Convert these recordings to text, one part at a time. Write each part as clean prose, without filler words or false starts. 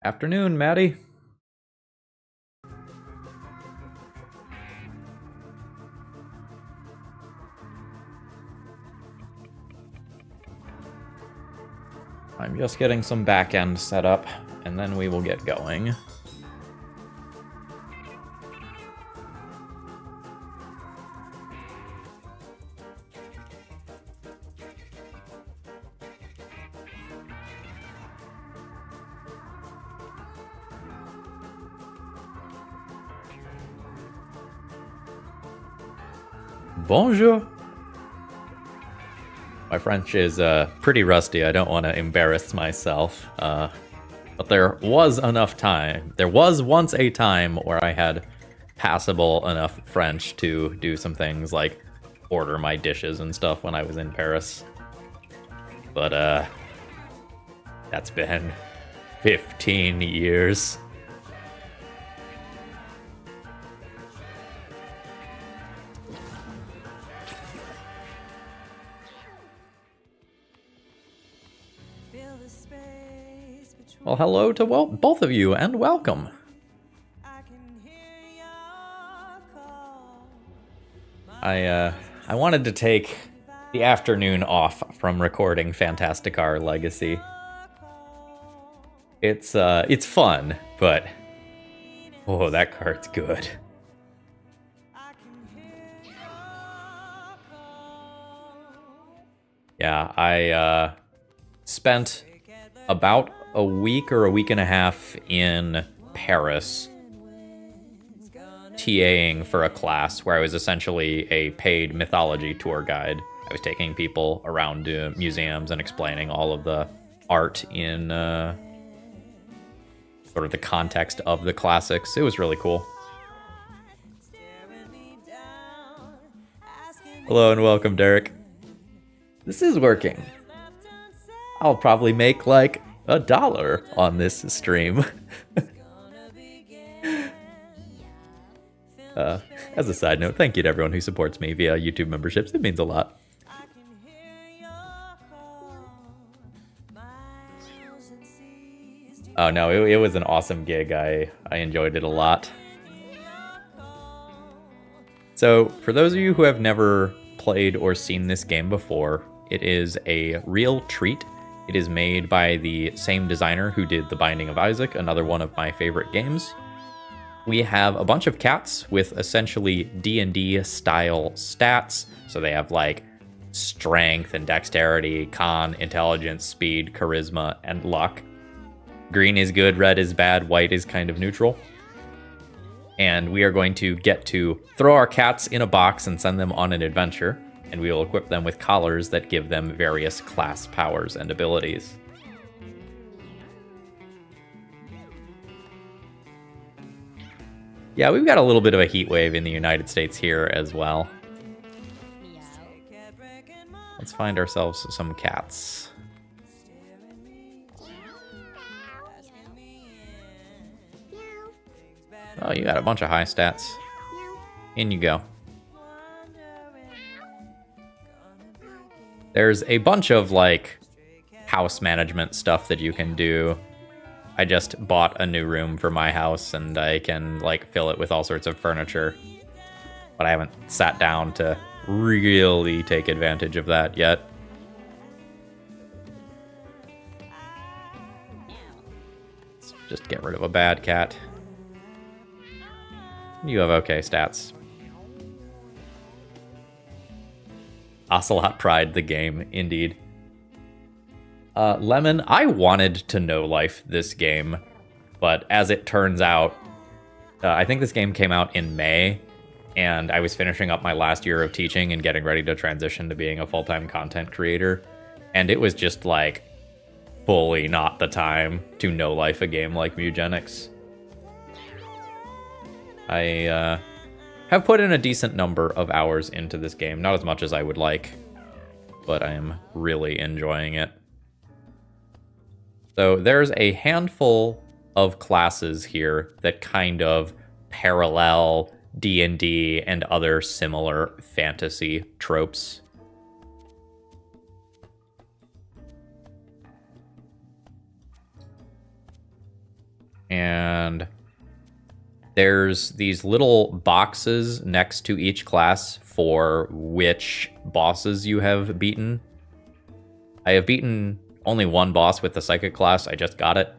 Afternoon, Maddie. I'm just getting some back end set up, and then we will get going. Bonjour. My French is pretty rusty. I don't want to embarrass myself. But there was enough time. There was once a time where I had passable enough French to do some things like order my dishes and stuff when I was in Paris. But that's been 15 years. Well, hello to both of you, and welcome. I wanted to take the afternoon off from recording Fantasticar Legacy. It's fun, but oh, that card's good. Yeah, I spent about a week or a week and a half in Paris TAing for a class where I was essentially a paid mythology tour guide. I was taking people around to museums and explaining all of the art in sort of the context of the classics. It was really cool. Hello and welcome, Derek. This is working. I'll probably make like $1 on this stream. As a side note, thank you to everyone who supports me via YouTube memberships. It means a lot. Oh no, it was an awesome gig. I enjoyed it a lot. So, for those of you who have never played or seen this game before, it is a real treat. It is made by the same designer who did The Binding of Isaac, another one of my favorite games. We have a bunch of cats with essentially D&D style stats. So they have like strength and dexterity, con, intelligence, speed, charisma, and luck. Green is good, red is bad, white is kind of neutral. And we are going to get to throw our cats in a box and send them on an adventure. And we will equip them with collars that give them various class powers and abilities. Yeah, we've got a little bit of a heat wave in the United States here as well. Let's find ourselves some cats. Oh, you got a bunch of high stats. In you go. There's a bunch of, like, house management stuff that you can do. I just bought a new room for my house, and I can, like, fill it with all sorts of furniture. But I haven't sat down to really take advantage of that yet. Let's just get rid of a bad cat. You have okay stats. Ocelot Pride, the game, indeed. Lemon, I wanted to know life this game, but as it turns out, I think this game came out in May, and I was finishing up my last year of teaching and getting ready to transition to being a full-time content creator, and it was just like fully not the time to know life a game like Mewgenics. I have put in a decent number of hours into this game. Not as much as I would like, but I am really enjoying it. So there's a handful of classes here that kind of parallel D&D and other similar fantasy tropes. And there's these little boxes next to each class for which bosses you have beaten. I have beaten only one boss with the Psychic class. I just got it.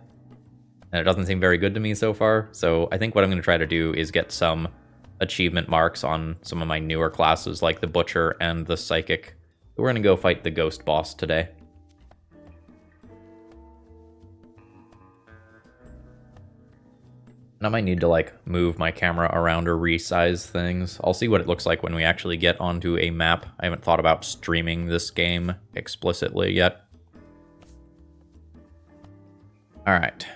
And it doesn't seem very good to me so far. So I think what I'm going to try to do is get some achievement marks on some of my newer classes, like the Butcher and the Psychic. We're going to go fight the Ghost boss today. And I might need to, like, move my camera around or resize things. I'll see what it looks like when we actually get onto a map. I haven't thought about streaming this game explicitly yet. Alright.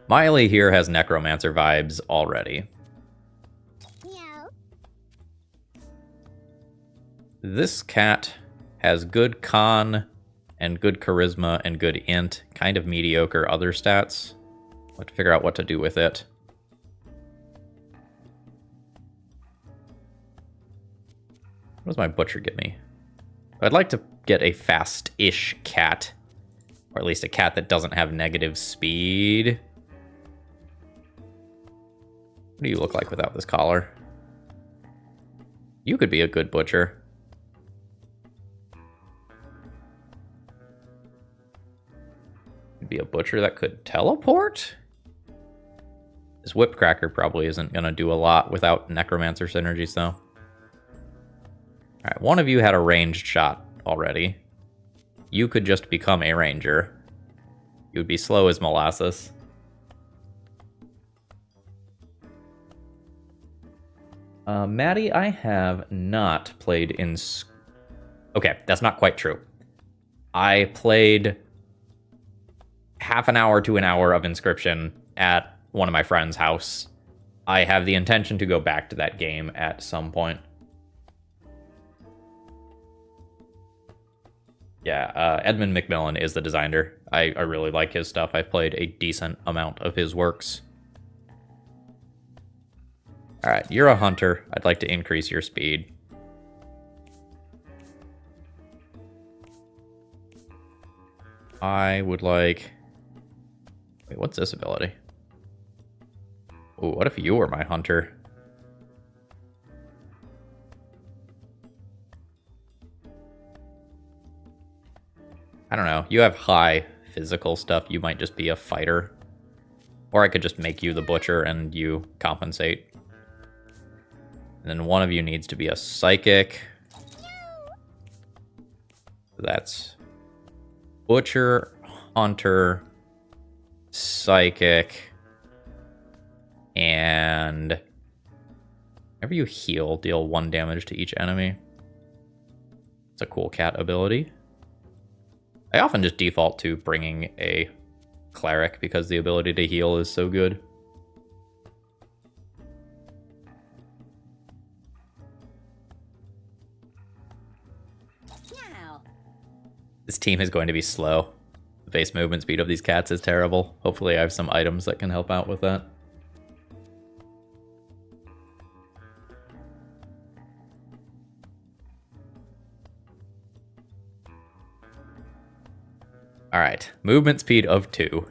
Miley here has Necromancer vibes already. Yeah. This cat has good con and good charisma and good int, kind of mediocre other stats. I'll have to figure out what to do with it. What does my butcher get me? I'd like to get a fast-ish cat. Or at least a cat that doesn't have negative speed. What do you look like without this collar? You could be a good butcher. You'd be a butcher that could teleport? This Whipcracker probably isn't going to do a lot without Necromancer synergies, though. Alright, one of you had a ranged shot already. You could just become a ranger. You would be slow as molasses. Maddie, I have not played in... Okay, that's not quite true. I played half an hour to an hour of Inscription at one of my friend's house. I have the intention to go back to that game at some point. Yeah, Edmund McMillan is the designer. I really like his stuff. I've played a decent amount of his works. Alright, you're a hunter. I'd like to increase your speed. I would like... Wait, what's this ability? Ooh, what if you were my hunter? I don't know. You have high physical stuff. You might just be a fighter. Or I could just make you the butcher and you compensate. And then one of you needs to be a psychic. That's butcher, hunter, psychic, and whenever you heal, deal 1 damage to each enemy. It's a cool cat ability. I often just default to bringing a cleric because the ability to heal is so good. This team is going to be slow. The base movement speed of these cats is terrible. Hopefully I have some items that can help out with that. Alright, movement speed of 2.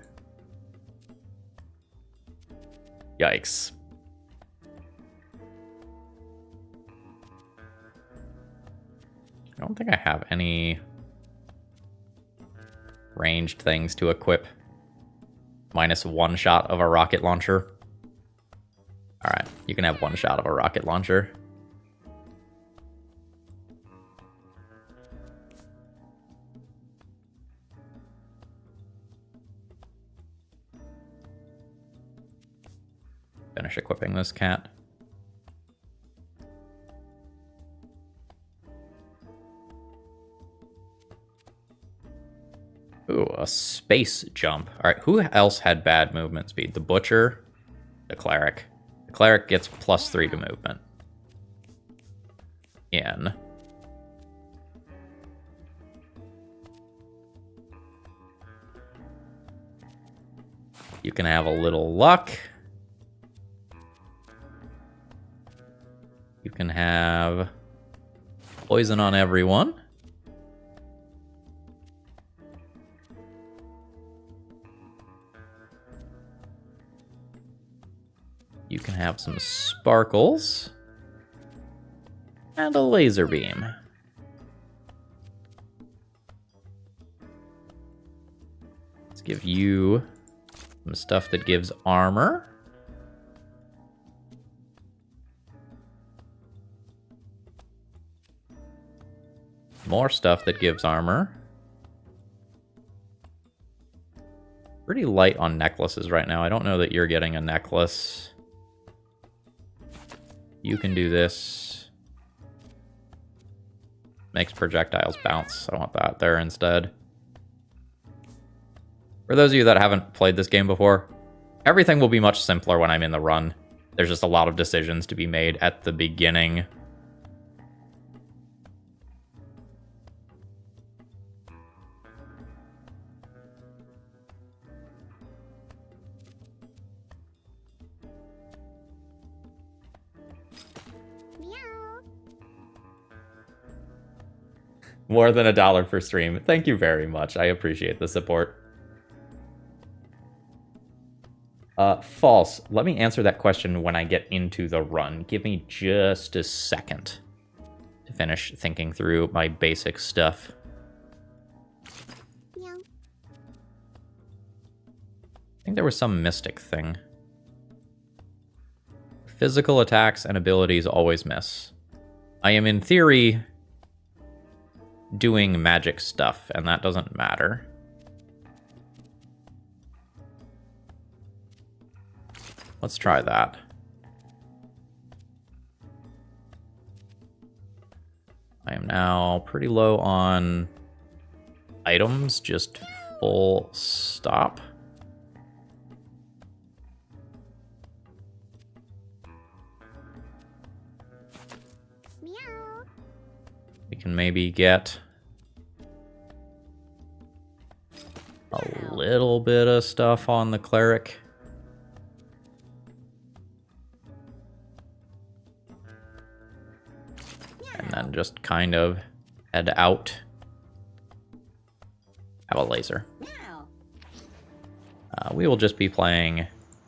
Yikes. I don't think I have any ranged things to equip. -1 shot of a rocket launcher. Alright, you can have 1 shot of a rocket launcher. Finish equipping this cat. Ooh, a space jump. Alright, who else had bad movement speed? The butcher, the cleric. The cleric gets +3 to movement. In. You can have a little luck. You can have poison on everyone. You can have some sparkles. And a laser beam. Let's give you some stuff that gives armor. More stuff that gives armor. Pretty light on necklaces right now. I don't know that you're getting a necklace. You can do this. Makes projectiles bounce. I want that there instead. For those of you that haven't played this game before, everything will be much simpler when I'm in the run. There's just a lot of decisions to be made at the beginning. More than $1 per stream. Thank you very much. I appreciate the support. False. Let me answer that question when I get into the run. Give me just a second to finish thinking through my basic stuff. Yeah. I think there was some mystic thing. Physical attacks and abilities always miss. I am in theory doing magic stuff, and that doesn't matter. Let's try that. I am now pretty low on items, just full stop. We can maybe get a little bit of stuff on the cleric. And then just kind of head out. Have a laser. We will just be playing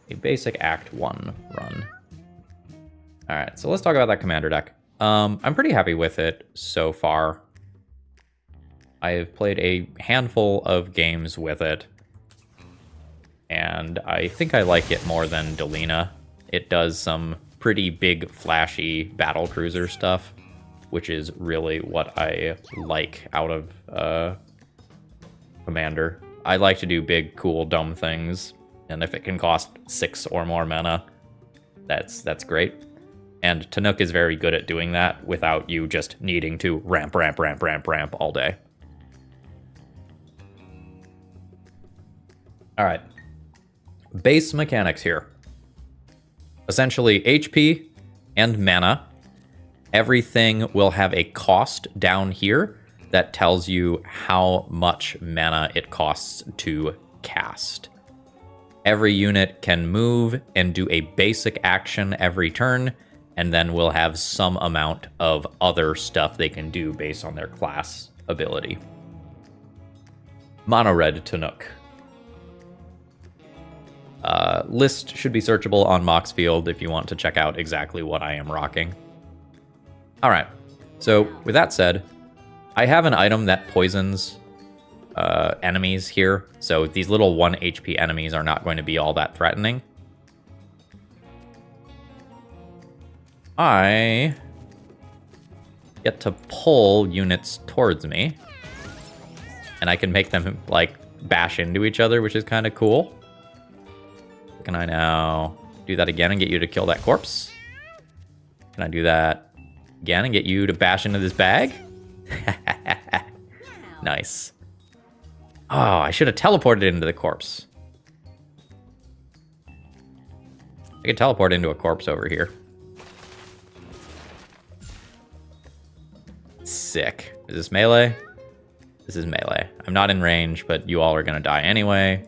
a basic Act 1 run. Alright, so let's talk about that commander deck. I'm pretty happy with it so far. I've played a handful of games with it, and I think I like it more than Delina. It does some pretty big, flashy battle cruiser stuff, which is really what I like out of Commander. I like to do big, cool, dumb things, and if it can cost 6 or more mana, that's great. And Tanook is very good at doing that without you just needing to ramp all day. All right. Base mechanics here. Essentially, HP and mana. Everything will have a cost down here that tells you how much mana it costs to cast. Every unit can move and do a basic action every turn, and then we'll have some amount of other stuff they can do based on their class ability. Mono red Tanook. List should be searchable on Moxfield if you want to check out exactly what I am rocking. Alright, so with that said, I have an item that poisons enemies here, so these little 1 HP enemies are not going to be all that threatening. I get to pull units towards me, and I can make them, like, bash into each other, which is kind of cool. Can I now do that again and get you to kill that corpse? Can I do that again and get you to bash into this bag? Nice. Oh, I should have teleported into the corpse. I could teleport into a corpse over here. Sick. Is this melee? This is melee. I'm not in range, but you all are going to die anyway.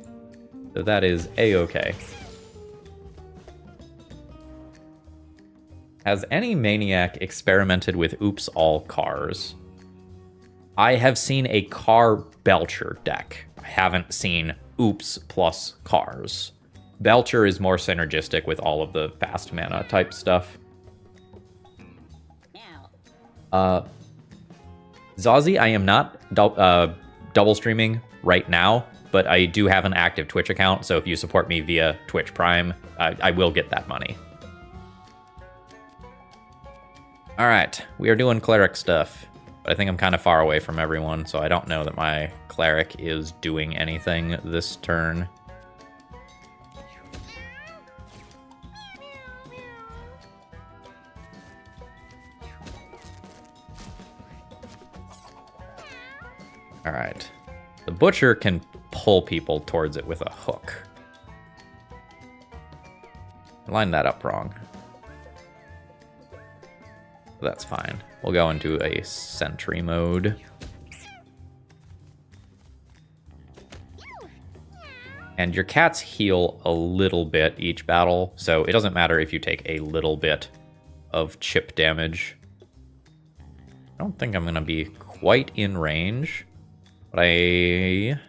So that is a-okay. Has any maniac experimented with oops all cars? I have seen a car belcher deck. I haven't seen oops plus cars. Belcher is more synergistic with all of the fast mana type stuff. Zazie, I am not double streaming right now, but I do have an active Twitch account, so if you support me via Twitch Prime, I will get that money. Alright, we are doing cleric stuff, but I think I'm kind of far away from everyone, so I don't know that my cleric is doing anything this turn. Alright. The butcher can pull people towards it with a hook. I lined that up wrong. That's fine. We'll go into a sentry mode. And your cats heal a little bit each battle, so it doesn't matter if you take a little bit of chip damage. I don't think I'm going to be quite in range. But I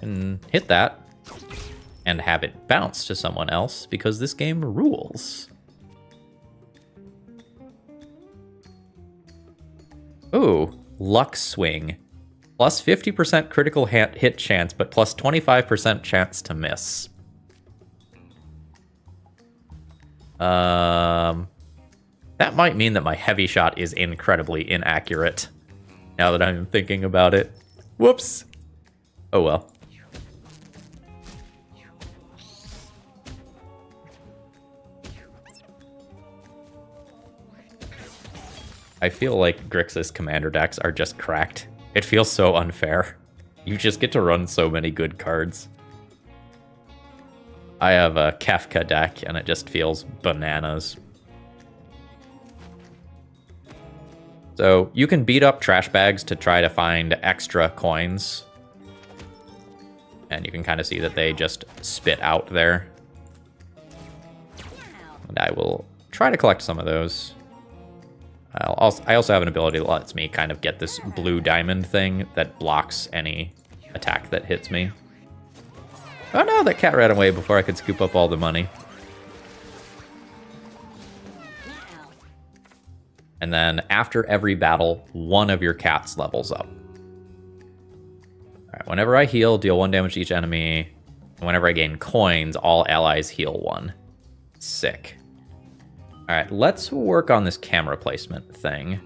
can hit that and have it bounce to someone else because this game rules. Ooh, luck swing. Plus 50% critical hit chance, but plus 25% chance to miss. That might mean that my heavy shot is incredibly inaccurate. Now that I'm thinking about it. Whoops. Oh well. I feel like Grixis commander decks are just cracked. It feels so unfair. You just get to run so many good cards. I have a Kefka deck and it just feels bananas. So you can beat up trash bags to try to find extra coins. And you can kind of see that they just spit out there. And I will try to collect some of those. I also have an ability that lets me kind of get this blue diamond thing that blocks any attack that hits me. Oh no, that cat ran away before I could scoop up all the money. And then after every battle, one of your cats levels up. Alright, whenever I heal, deal 1 damage to each enemy. And whenever I gain coins, all allies heal 1. Sick. Alright, let's work on this camera placement thing.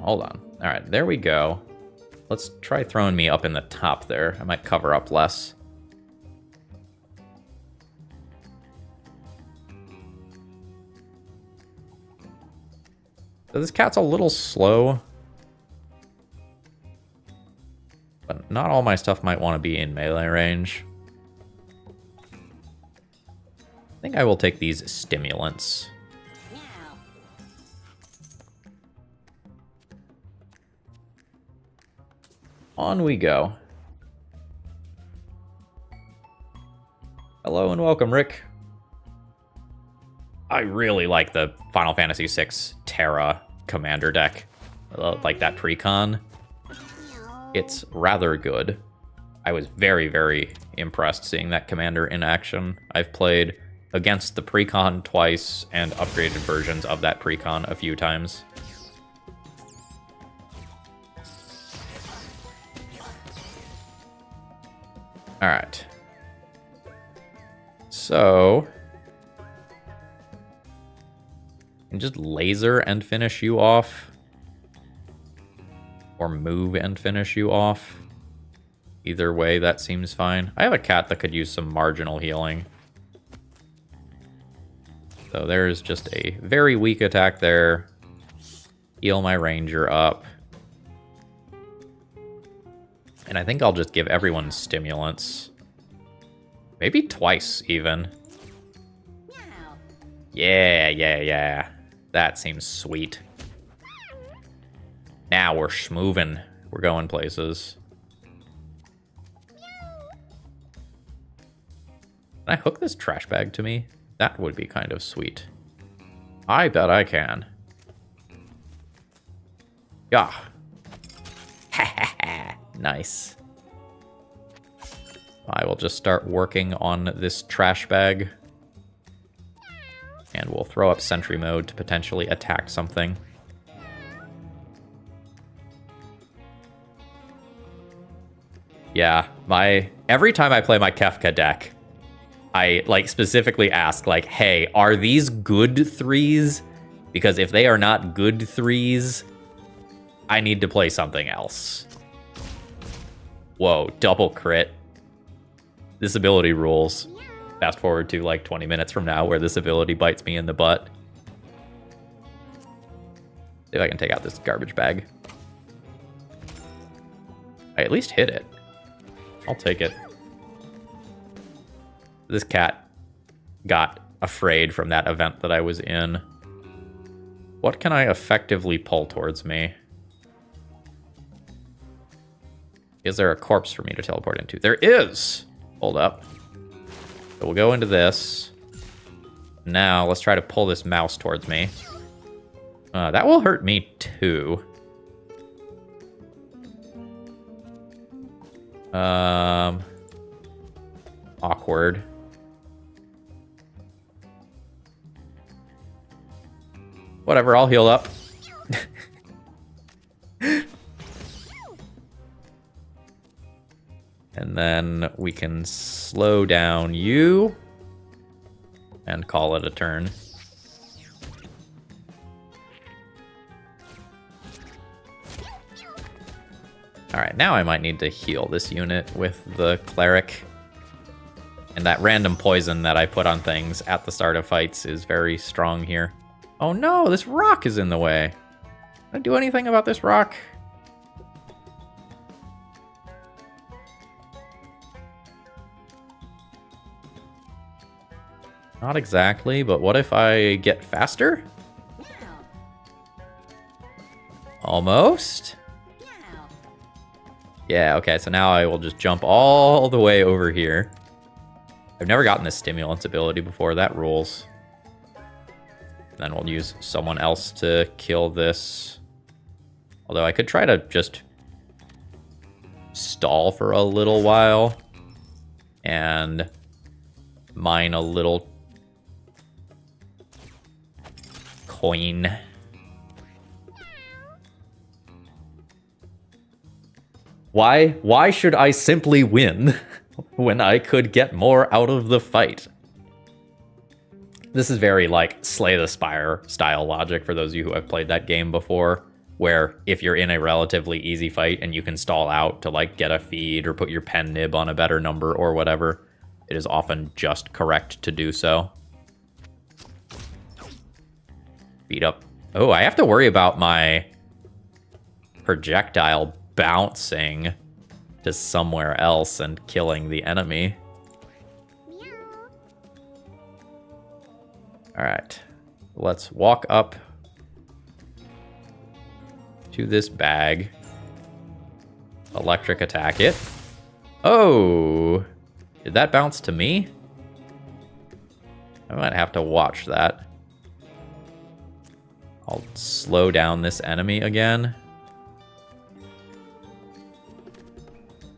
Hold on. Alright, there we go. Let's try throwing me up in the top there. I might cover up less. So this cat's a little slow. But not all my stuff might want to be in melee range. I think I will take these stimulants. On we go. Hello and welcome, Rick. I really like the Final Fantasy VI Terra commander deck. Like that precon. It's rather good. I was very, very impressed seeing that commander in action. I've played against the precon twice and upgraded versions of that precon a few times. Alright. So... and just laser and finish you off. Or move and finish you off. Either way, that seems fine. I have a cat that could use some marginal healing. So there's just a very weak attack there. Heal my ranger up. And I think I'll just give everyone stimulants. Maybe twice, even. Yeah. That seems sweet. Now we're schmoovin'. We're going places. Can I hook this trash bag to me? That would be kind of sweet. I bet I can. Yeah. Nice. I will just start working on this trash bag. And we'll throw up sentry mode to potentially attack something. Yeah, every time I play my Kefka deck, I like specifically ask like, hey, are these good threes? Because if they are not good threes, I need to play something else. Whoa, double crit. This ability rules. Fast forward to like 20 minutes from now where this ability bites me in the butt. See if I can take out this garbage bag. I at least hit it. I'll take it. This cat got afraid from that event that I was in. What can I effectively pull towards me? Is there a corpse for me to teleport into? There is! Hold up. So we'll go into this. Now, let's try to pull this mouse towards me. That will hurt me, too. Awkward. Whatever, I'll heal up. And then we can slow down you and call it a turn. All right, now I might need to heal this unit with the cleric. And that random poison that I put on things at the start of fights is very strong here. Oh no, this rock is in the way. Can I do anything about this rock? Not exactly, but what if I get faster? Almost? Yeah, okay, so now I will just jump all the way over here. I've never gotten this stimulants ability before, that rules. Then we'll use someone else to kill this. Although I could try to just stall for a little while and mine a little coin. Why should I simply win when I could get more out of the fight? This is very like Slay the Spire style logic for those of you who have played that game before, where if you're in a relatively easy fight and you can stall out to like get a feed or put your pen nib on a better number or whatever, it is often just correct to do so. Beat up. Oh, I have to worry about my projectile bouncing to somewhere else and killing the enemy. All right, let's walk up to this bag. Electric attack it. Oh, did that bounce to me? I might have to watch that. I'll slow down this enemy again.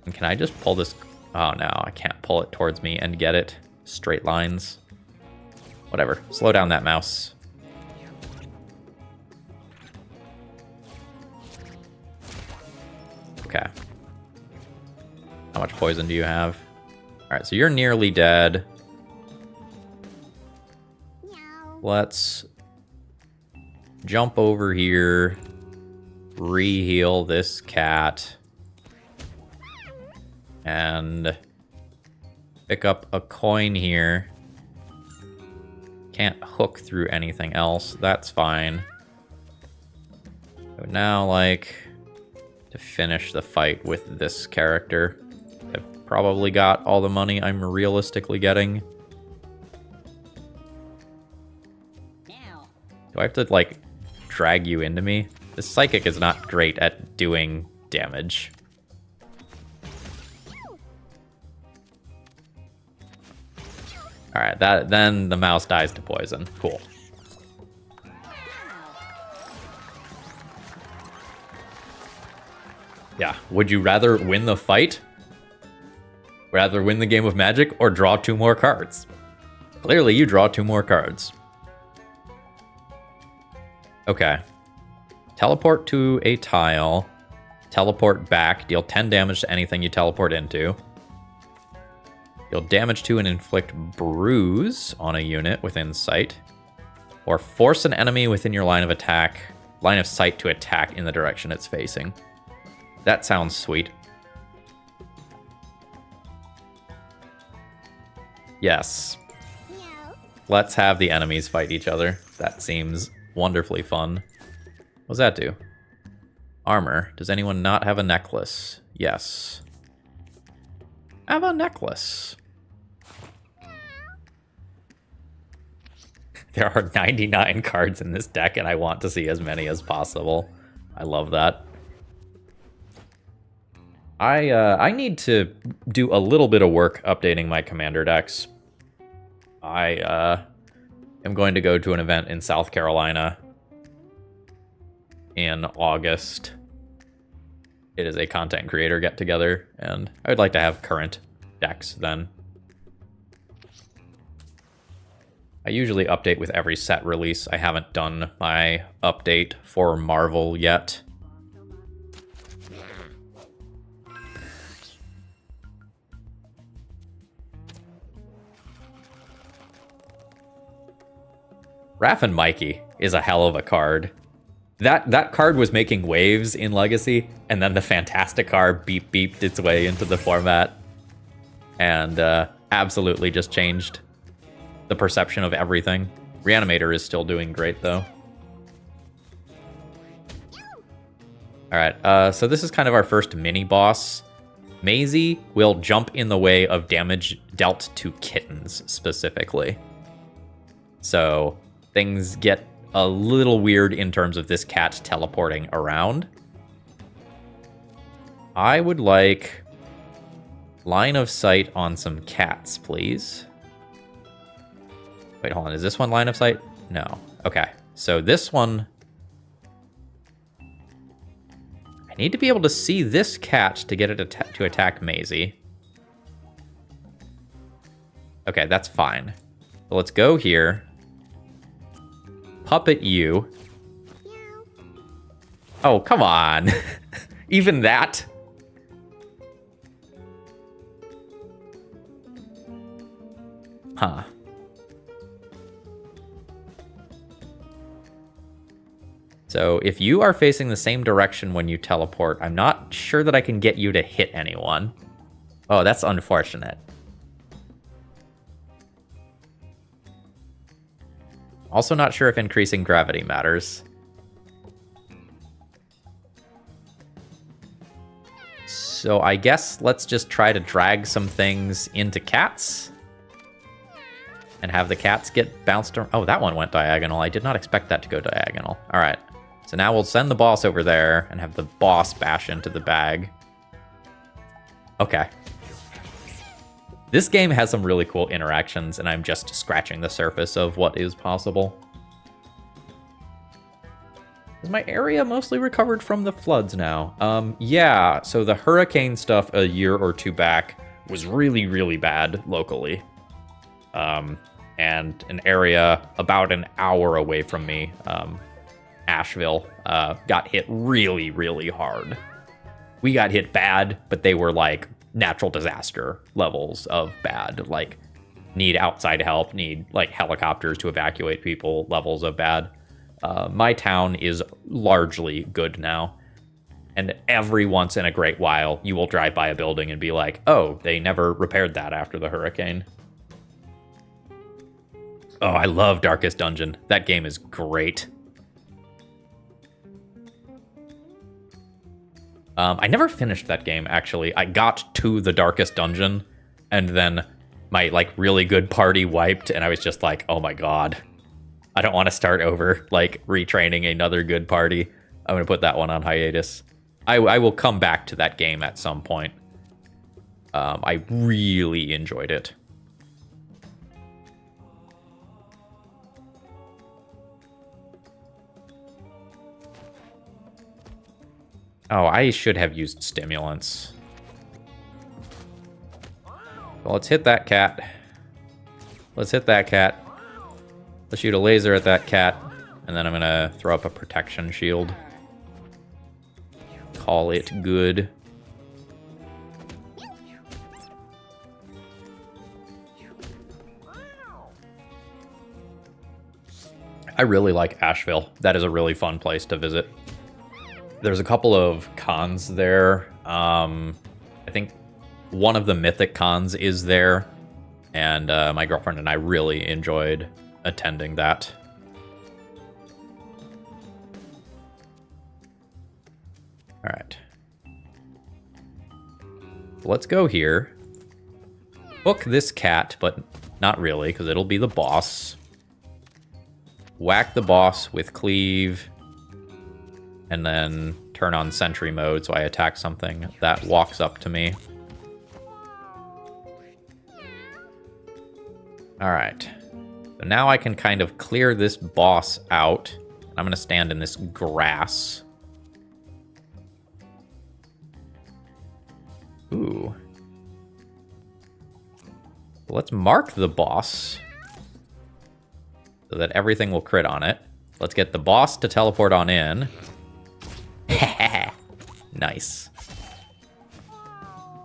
And can I just pull this? Oh no, I can't pull it towards me and get it. Straight lines. Whatever, slow down that mouse. Okay. How much poison do you have? All right, so you're nearly dead. Let's jump over here, re-heal this cat, and pick up a coin here. Can't hook through anything else. That's fine. So now, like, to finish the fight with this character, I've probably got all the money I'm realistically getting. Do I have to, like, drag you into me? This psychic is not great at doing damage. All right, then the mouse dies to poison. Cool. Yeah. Would you rather win the fight? Rather win the game of Magic or draw 2 more cards? Clearly, you draw 2 more cards. Okay. Teleport to a tile. Teleport back. Deal 10 damage to anything you teleport into. Deal damage to and inflict bruise on a unit within sight. Or force an enemy within your line of sight to attack in the direction it's facing. That sounds sweet. Yes. No. Let's have the enemies fight each other. That seems wonderfully fun. What does that do? Armor. Does anyone not have a necklace? Yes. I have a necklace. There are 99 cards in this deck, and I want to see as many as possible. I love that. I need to do a little bit of work updating my commander decks. I am going to go to an event in South Carolina in August. It is a content creator get-together, and I would like to have current decks then. I usually update with every set release. I haven't done my update for Marvel yet. Raph and Mikey is a hell of a card. That card was making waves in Legacy, and then the Fantastic card beeped its way into the format, and absolutely just changed the perception of everything. Reanimator is still doing great, though. Alright, so this is kind of our first mini-boss. Maisie will jump in the way of damage dealt to kittens, specifically. So things get a little weird in terms of this cat teleporting around. I would like line of sight on some cats, please. Wait, hold on. Is this one line of sight? No. Okay. So this one... I need to be able to see this cat to get it to attack Maisie. Okay, that's fine. So let's go here. Puppet you. Oh, come on. Even that? Huh. So if you are facing the same direction when you teleport, I'm not sure that I can get you to hit anyone. Oh, that's unfortunate. Also not sure if increasing gravity matters. So I guess let's just try to drag some things into cats. And have the cats get bounced around. Oh, that one went diagonal. I did not expect that to go diagonal. All right. So now we'll send the boss over there and have the boss bash into the bag. Okay. This game has some really cool interactions, and I'm just scratching the surface of what is possible. Is my area mostly recovered from the floods now? Yeah, so the hurricane stuff a year or two back was really, really bad locally. And an area about an hour away from me, Asheville, got hit really, really hard. We got hit bad, but they were like natural disaster levels of bad, like need outside help, need like helicopters to evacuate people levels of bad. My town is largely good now, and every once in a great while you will drive by a building and be like, oh, they never repaired that after the hurricane. Oh, I love Darkest Dungeon. That game is great. I never finished that game, actually. I got to the Darkest Dungeon, and then my, like, really good party wiped, and I was just like, oh my god. I don't want to start over, like, retraining another good party. I'm going to put that one on hiatus. I will come back to that game at some point. I really enjoyed it. Oh, I should have used stimulants. Well, let's hit that cat. Let's hit that cat. Let's shoot a laser at that cat. And then I'm gonna throw up a protection shield. Call it good. I really like Asheville. That is a really fun place to visit. There's a couple of cons there. I think one of the mythic cons is there, and my girlfriend and I really enjoyed attending that. All right. So let's go here. Hook this cat, but not really, because it'll be the boss. Whack the boss with cleave, and then turn on sentry mode so I attack something that walks up to me. Alright. So now I can kind of clear this boss out. I'm going to stand in this grass. Ooh. Let's mark the boss so that everything will crit on it. Let's get the boss to teleport on in. Nice.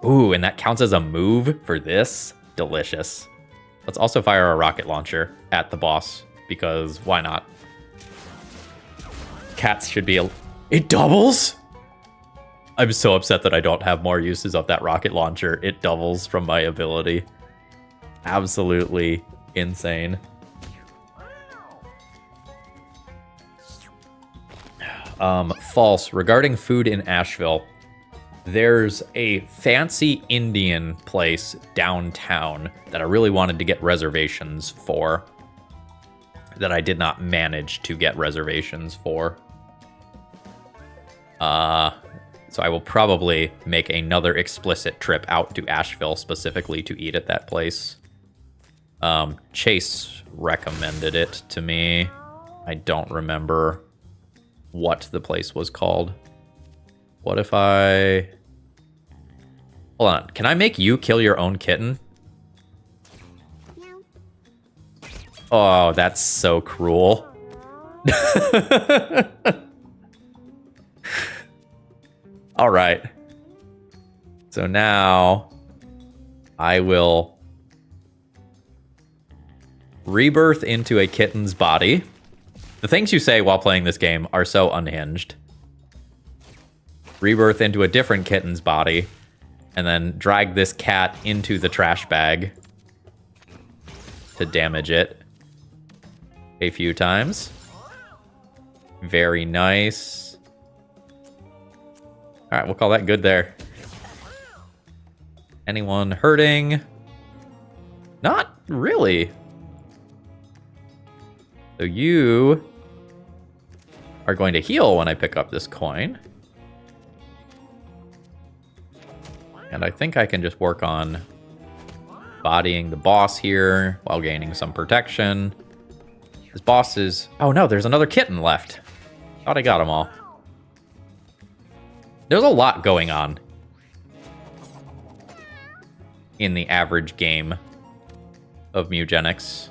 Ooh, and that counts as a move for this? Delicious. Let's also fire a rocket launcher at the boss, because why not? Cats should be It doubles? I'm so upset that I don't have more uses of that rocket launcher. It doubles from my ability. Absolutely insane. False. Regarding food in Asheville, there's a fancy Indian place downtown that I really wanted to get reservations for, that I did not manage to get reservations for. So I will probably make another explicit trip out to Asheville specifically to eat at that place. Chase recommended it to me. I don't remember what the place was called. What if I... Hold on. Can I make you kill your own kitten? No. Oh, that's so cruel. All right. So now I will rebirth into a kitten's body. The things you say while playing this game are so unhinged. Rebirth into a different kitten's body, and then drag this cat into the trash bag to damage it a few times. Very nice. All right, we'll call that good there. Anyone hurting? Not really. So you are going to heal when I pick up this coin. And I think I can just work on bodying the boss here while gaining some protection. This boss is... Oh no, there's another kitten left. Thought I got them all. There's a lot going on in the average game of Mewgenics.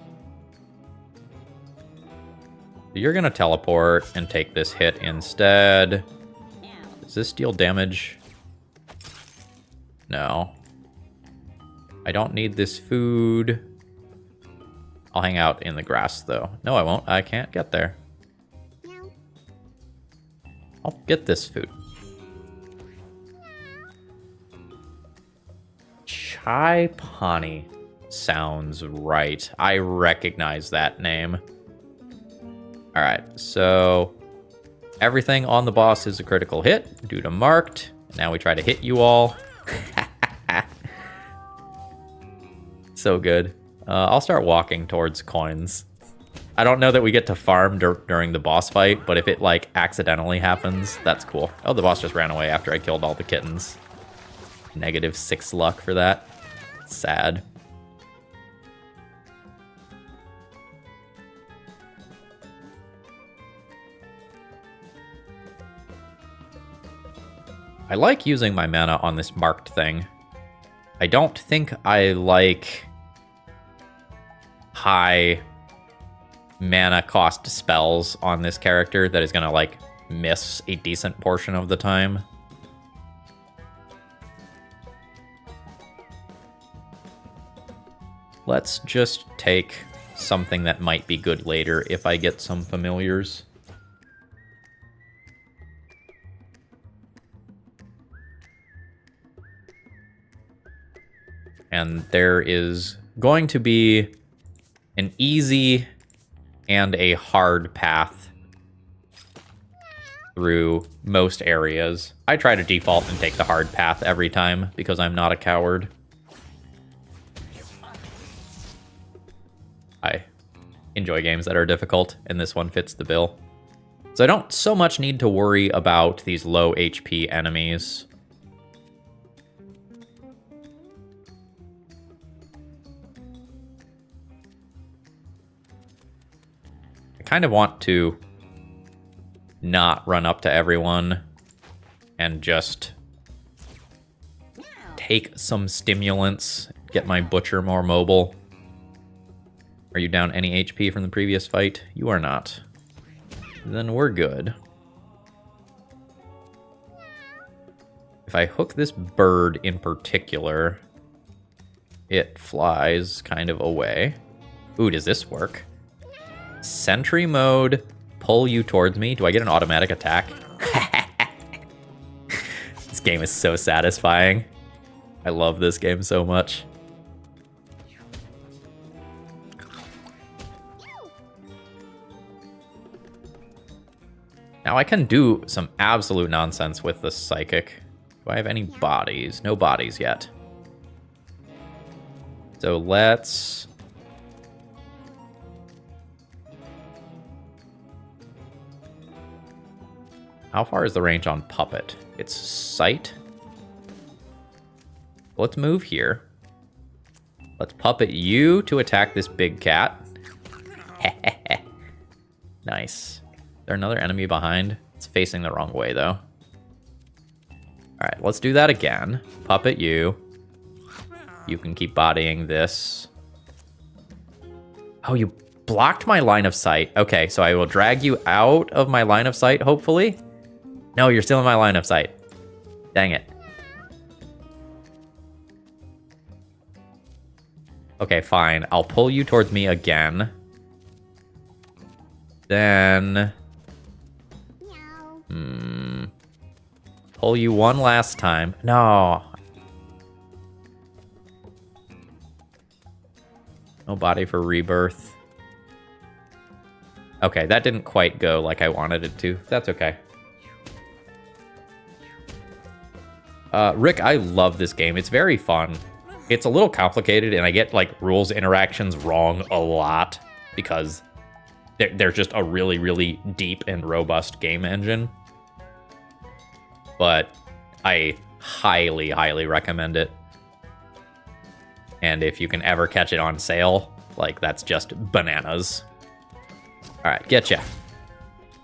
You're going to teleport and take this hit instead. Does this deal damage? No. I don't need this food. I'll hang out in the grass, though. No, I won't. I can't get there. I'll get this food. Chai Pani sounds right. I recognize that name. All right, so everything on the boss is a critical hit due to marked. Now we try to hit you all. So good. I'll start walking towards coins. I don't know that we get to farm during the boss fight, but if it like accidentally happens, that's cool. Oh, the boss just ran away after I killed all the kittens. -6 luck for that. Sad. I like using my mana on this marked thing. I don't think I like high mana cost spells on this character that is going to, like, miss a decent portion of the time. Let's just take something that might be good later if I get some familiars. And there is going to be an easy and a hard path through most areas. I try to default and take the hard path every time because I'm not a coward. I enjoy games that are difficult, and this one fits the bill. So I don't so much need to worry about these low HP enemies. I kind of want to not run up to everyone and just take some stimulants, get my butcher more mobile. Are you down any HP from the previous fight? You are not. Then we're good. If I hook this bird in particular, it flies kind of away. Ooh, does this work? Sentry mode, pull you towards me. Do I get an automatic attack? This game is so satisfying. I love this game so much. Now I can do some absolute nonsense with the psychic. Do I have any bodies? No bodies yet. So let's... How far is the range on Puppet? It's sight. Let's move here. Let's Puppet you to attack this big cat. Nice. Is there another enemy behind? It's facing the wrong way, though. Alright, let's do that again. Puppet you. You can keep bodying this. Oh, you blocked my line of sight. Okay, so I will drag you out of my line of sight, hopefully. No, you're still in my line of sight. Dang it. Okay, fine. I'll pull you towards me again. Then... Pull you one last time. No. No body for rebirth. Okay, that didn't quite go like I wanted it to. That's okay. Rick, I love this game. It's very fun. It's a little complicated, and I get, like, rules interactions wrong a lot because they're just a really, really deep and robust game engine. But I highly, highly recommend it. And if you can ever catch it on sale, like, that's just bananas. All right, getcha.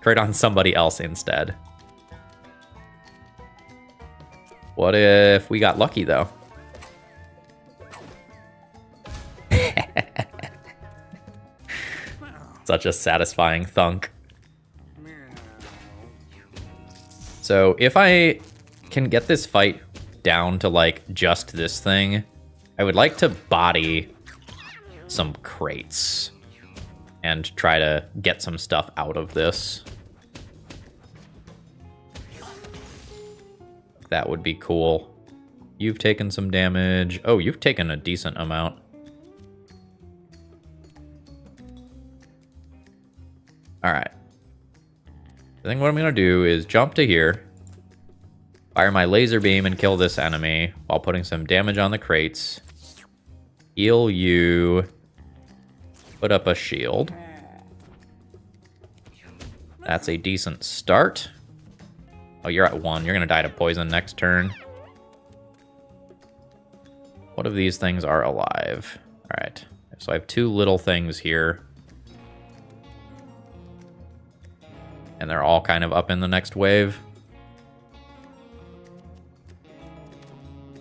Trade on somebody else instead. What if we got lucky, though? Such a satisfying thunk. So if I can get this fight down to, like, just this thing, I would like to body some crates and try to get some stuff out of this. That would be cool. You've taken some damage. Oh, you've taken a decent amount. All right. I think what I'm going to do is jump to here, fire my laser beam and kill this enemy while putting some damage on the crates. Heal you. Put up a shield. That's a decent start. Oh, you're at 1. You're going to die to poison next turn. What of these things are alive? All right. So I have 2 little things here. And they're all kind of up in the next wave.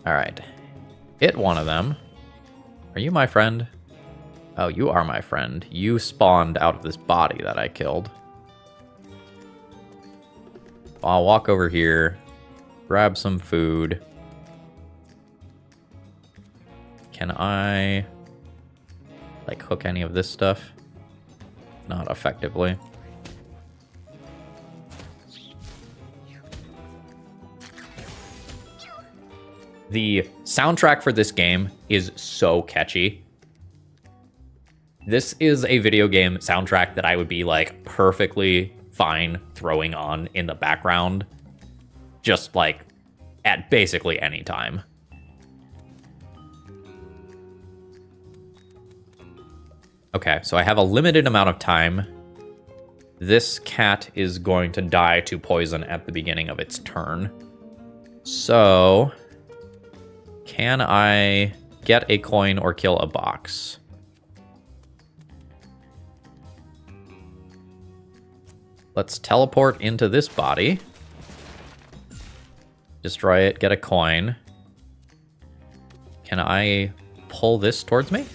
All right. Hit one of them. Are you my friend? Oh, you are my friend. You spawned out of this body that I killed. I'll walk over here, grab some food. Can I, like, hook any of this stuff? Not effectively. The soundtrack for this game is so catchy. This is a video game soundtrack that I would be, like, perfectly fine throwing on in the background, just, like, at basically any time. Okay, so I have a limited amount of time. This cat is going to die to poison at the beginning of its turn. So, can I get a coin or kill a box? Let's teleport into this body. Destroy it, get a coin. Can I pull this towards me?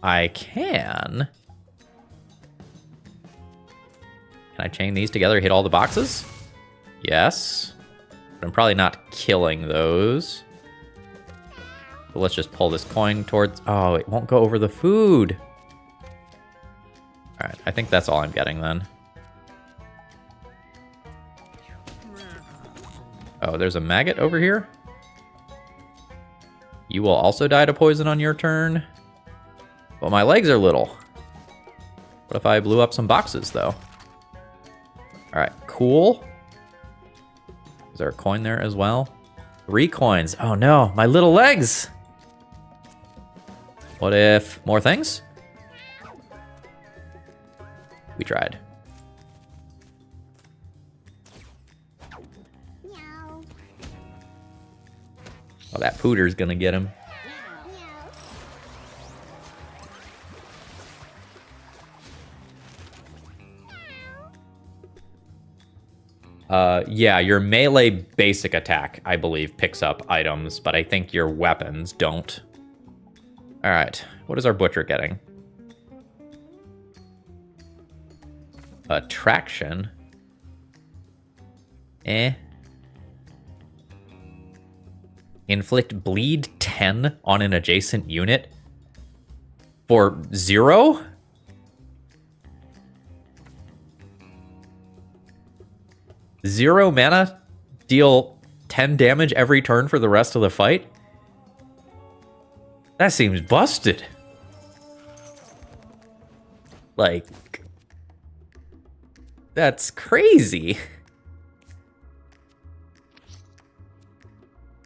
I can. Can I chain these together, hit all the boxes? Yes. But I'm probably not killing those. But let's just pull this coin towards... Oh, it won't go over the food. Alright, I think that's all I'm getting then. Oh, there's a maggot over here? You will also die to poison on your turn. But my legs are little. What if I blew up some boxes, though? Alright, cool. Is there a coin there as well? 3 coins. Oh no, my little legs! What if more things? We tried. Oh, that pooter's gonna get him. Yeah, your melee basic attack, I believe, picks up items, but I think your weapons don't. All right, what is our butcher getting? Attraction. Inflict bleed 10 on an adjacent unit for 0? Zero mana, deal 10 damage every turn for the rest of the fight? That seems busted. Like, that's crazy.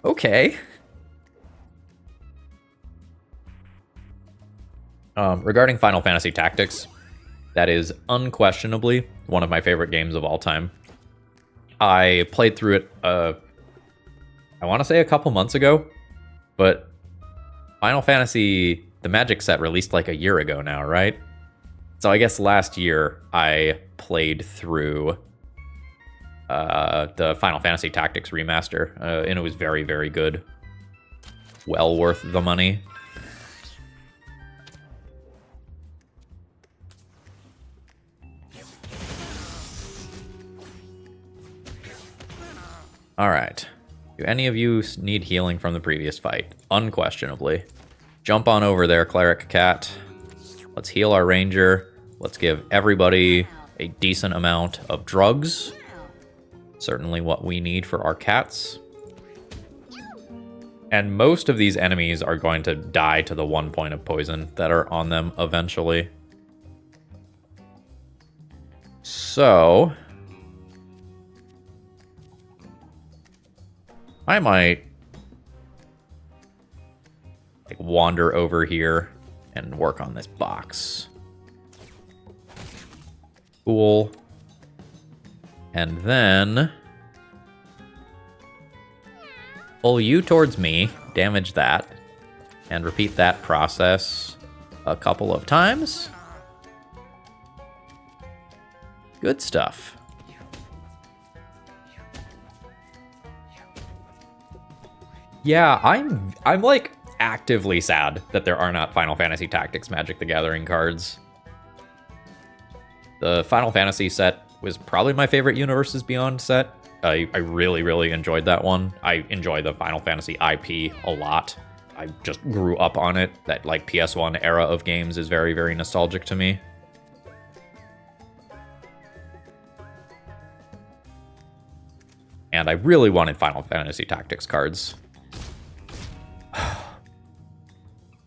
Okay. Regarding Final Fantasy Tactics, that is unquestionably one of my favorite games of all time. I played through it, I want to say a couple months ago, but Final Fantasy, the Magic set released like a year ago now, right? So I guess last year I played through the Final Fantasy Tactics remaster, and it was very, very good. Well worth the money. All right. Do any of you need healing from the previous fight? Unquestionably. Jump on over there, Cleric Cat. Let's heal our Ranger. Let's give everybody a decent amount of drugs. Certainly what we need for our cats. And most of these enemies are going to die to the 1 point of poison that are on them eventually. So... I might like wander over here and work on this box. Cool. And then pull you towards me, damage that, and repeat that process a couple of times. Good stuff. Yeah, I'm like actively sad that there are not Final Fantasy Tactics Magic the Gathering cards. The Final Fantasy set was probably my favorite Universes Beyond set. I really, really enjoyed that one. I enjoy the Final Fantasy IP a lot. I just grew up on it. That like PS1 era of games is very, very nostalgic to me. And I really wanted Final Fantasy Tactics cards.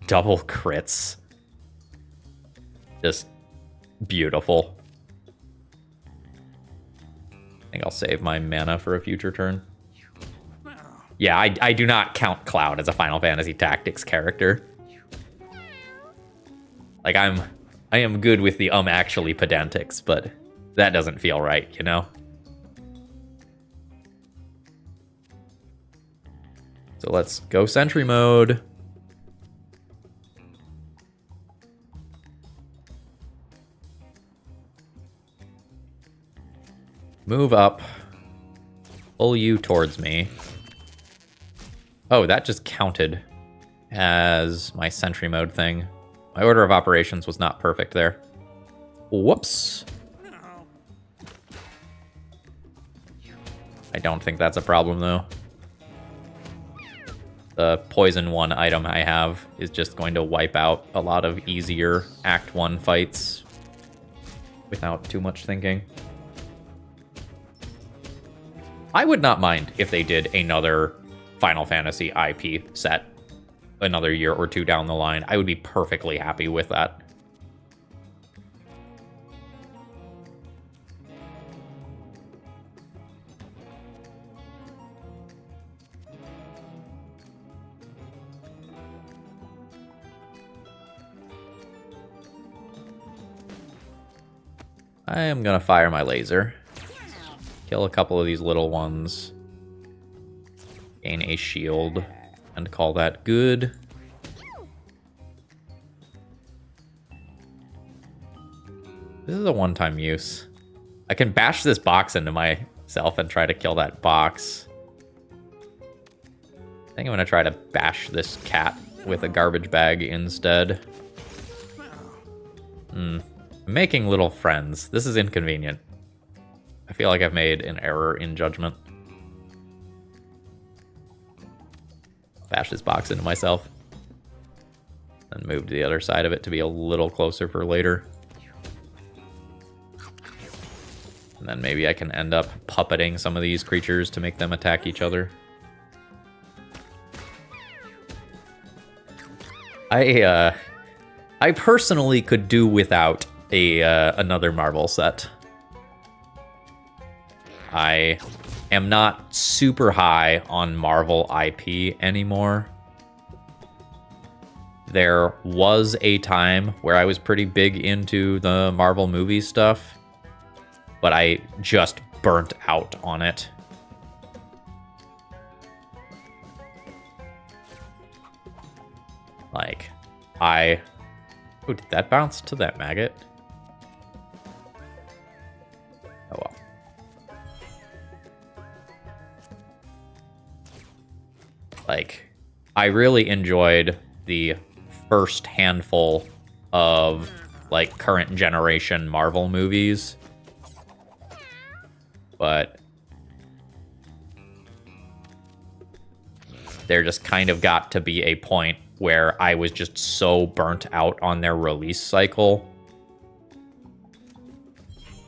Double crits. Just beautiful. I think I'll save my mana for a future turn. Yeah, I do not count Cloud as a Final Fantasy Tactics character. Like, I am good with the actually pedantics, but that doesn't feel right, you know? So let's go Sentry mode. Move up. Pull you towards me. Oh, that just counted as my Sentry mode thing. My order of operations was not perfect there. Whoops. I don't think that's a problem, though. The poison 1 item I have is just going to wipe out a lot of easier Act 1 fights without too much thinking. I would not mind if they did another Final Fantasy IP set another year or two down the line. I would be perfectly happy with that. I am gonna fire my laser. Kill a couple of these little ones. Gain a shield. And call that good. This is a one-time use. I can bash this box into myself and try to kill that box. I think I'm gonna try to bash this cat with a garbage bag instead. I'm making little friends. This is inconvenient. I feel like I've made an error in judgment. Bash this box into myself. And move to the other side of it to be a little closer for later. And then maybe I can end up puppeting some of these creatures to make them attack each other. I personally could do without another Marvel set. I am not super high on Marvel IP anymore. There was a time where I was pretty big into the Marvel movie stuff, but I just burnt out on it. Like, oh, did that bounce to that maggot? Oh well. Like, I really enjoyed the first handful of, like, current generation Marvel movies. But there just kind of got to be a point where I was just so burnt out on their release cycle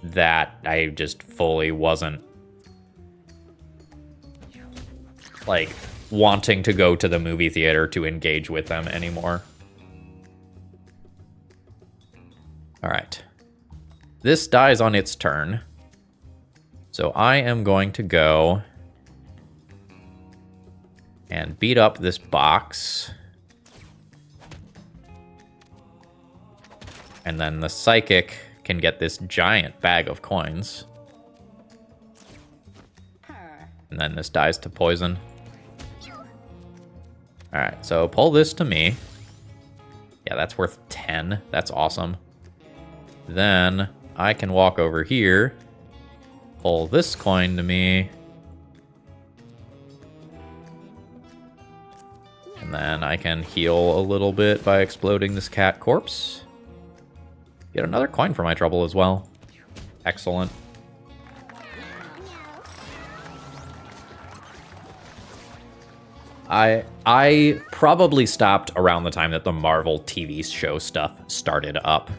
that I just fully wasn't, like, wanting to go to the movie theater to engage with them anymore. Alright. This dies on its turn. So I am going to go and beat up this box. And then the Psychic can get this giant bag of coins. And then this dies to poison. Alright, so pull this to me. Yeah, that's worth 10. That's awesome. Then I can walk over here, pull this coin to me, And then I can heal a little bit by exploding this cat corpse. Get another coin for my trouble as well. Excellent. I probably stopped around the time that the Marvel TV show stuff started up.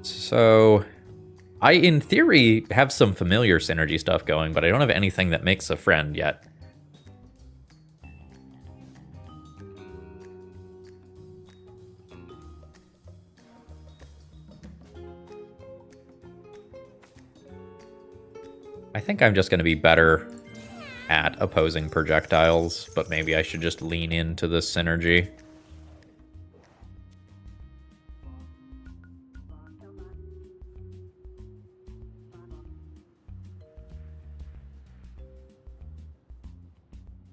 So, I, in theory, have some familiar synergy stuff going, but I don't have anything that makes a friend yet. I think I'm just going to be better at opposing projectiles, but maybe I should just lean into this synergy.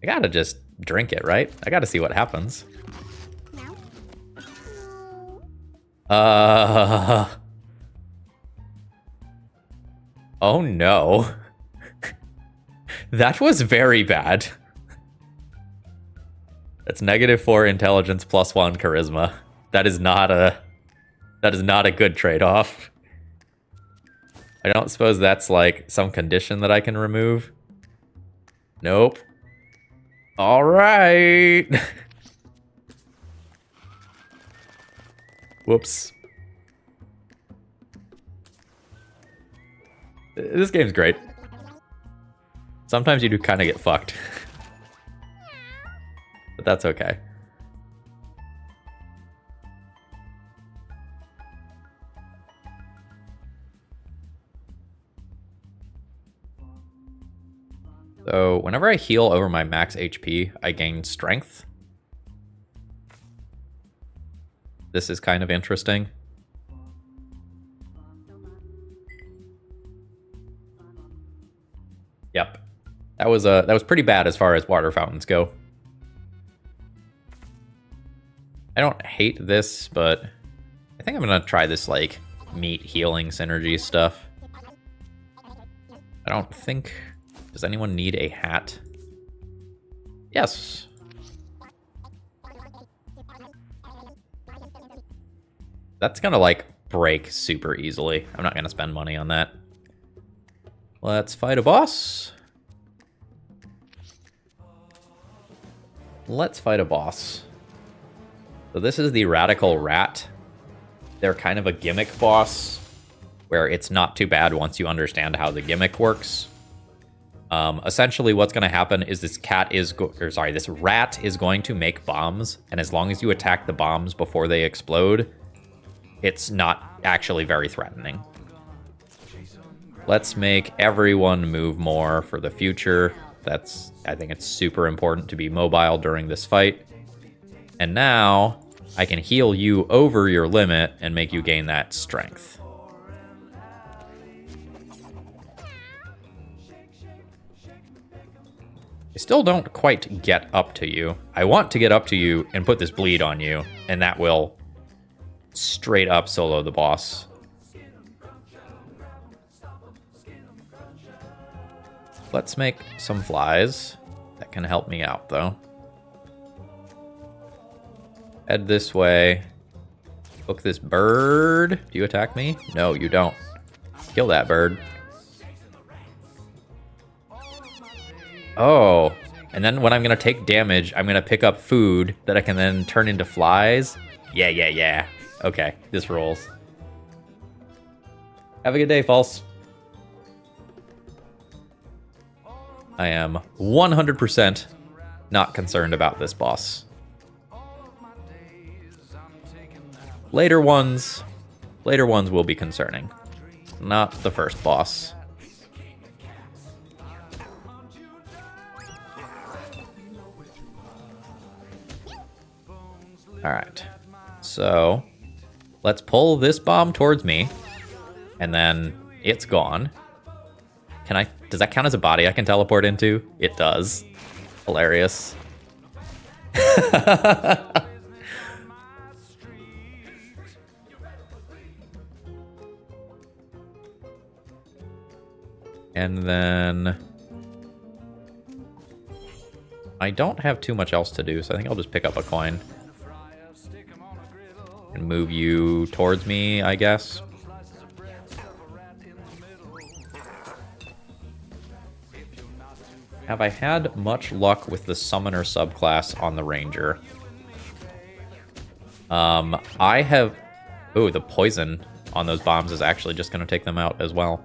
I gotta just drink it, right? I gotta see what happens. Oh no. That was very bad. That's -4 intelligence +1 charisma. That is not a good trade-off. I don't suppose that's like some condition that I can remove. Nope. All right. Whoops. This game's great. Sometimes you do kind of get fucked. But that's okay. So whenever I heal over my max HP, I gain strength. This is kind of interesting. Yep. That was pretty bad as far as water fountains go. I don't hate this, but I think I'm gonna try this like meat healing synergy stuff. I don't think... Does anyone need a hat? Yes. That's gonna like break super easily. I'm not gonna spend money on that. Let's fight a boss. Let's fight a boss. So this is the Radical Rat. They're kind of a gimmick boss, where it's not too bad once you understand how the gimmick works. Essentially what's going to happen is this this rat is going to make bombs, and as long as you attack the bombs before they explode, it's not actually very threatening. Let's make everyone move more for the future. I think it's super important to be mobile during this fight. And now I can heal you over your limit and make you gain that strength. I still don't quite get up to you. I want to get up to you and put this bleed on you, and that will straight up solo the boss. Let's make some flies. That can help me out, though. Head this way. Hook this bird. Do you attack me? No, you don't. Kill that bird. Oh, and then when I'm going to take damage, I'm going to pick up food that I can then turn into flies. Yeah. Okay, this rolls. Have a good day, False. I am 100% not concerned about this boss. Later ones will be concerning. Not the first boss. Alright, so let's pull this bomb towards me, and then it's gone. Does that count as a body I can teleport into? It does. Hilarious. And then I don't have too much else to do, so I think I'll just pick up a coin. And move you towards me, I guess. Have I had much luck with the Summoner subclass on the Ranger? I have... Ooh, the poison on those bombs is actually just going to take them out as well.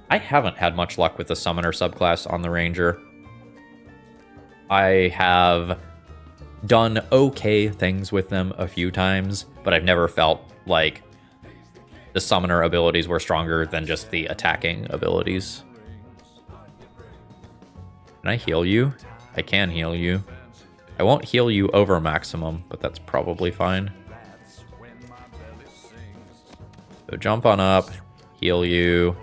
I haven't had much luck with the Summoner subclass on the Ranger. I have done okay things with them a few times, but I've never felt like the Summoner abilities were stronger than just the attacking abilities. Can I heal you? I can heal you. I won't heal you over maximum, but that's probably fine. So jump on up, heal you.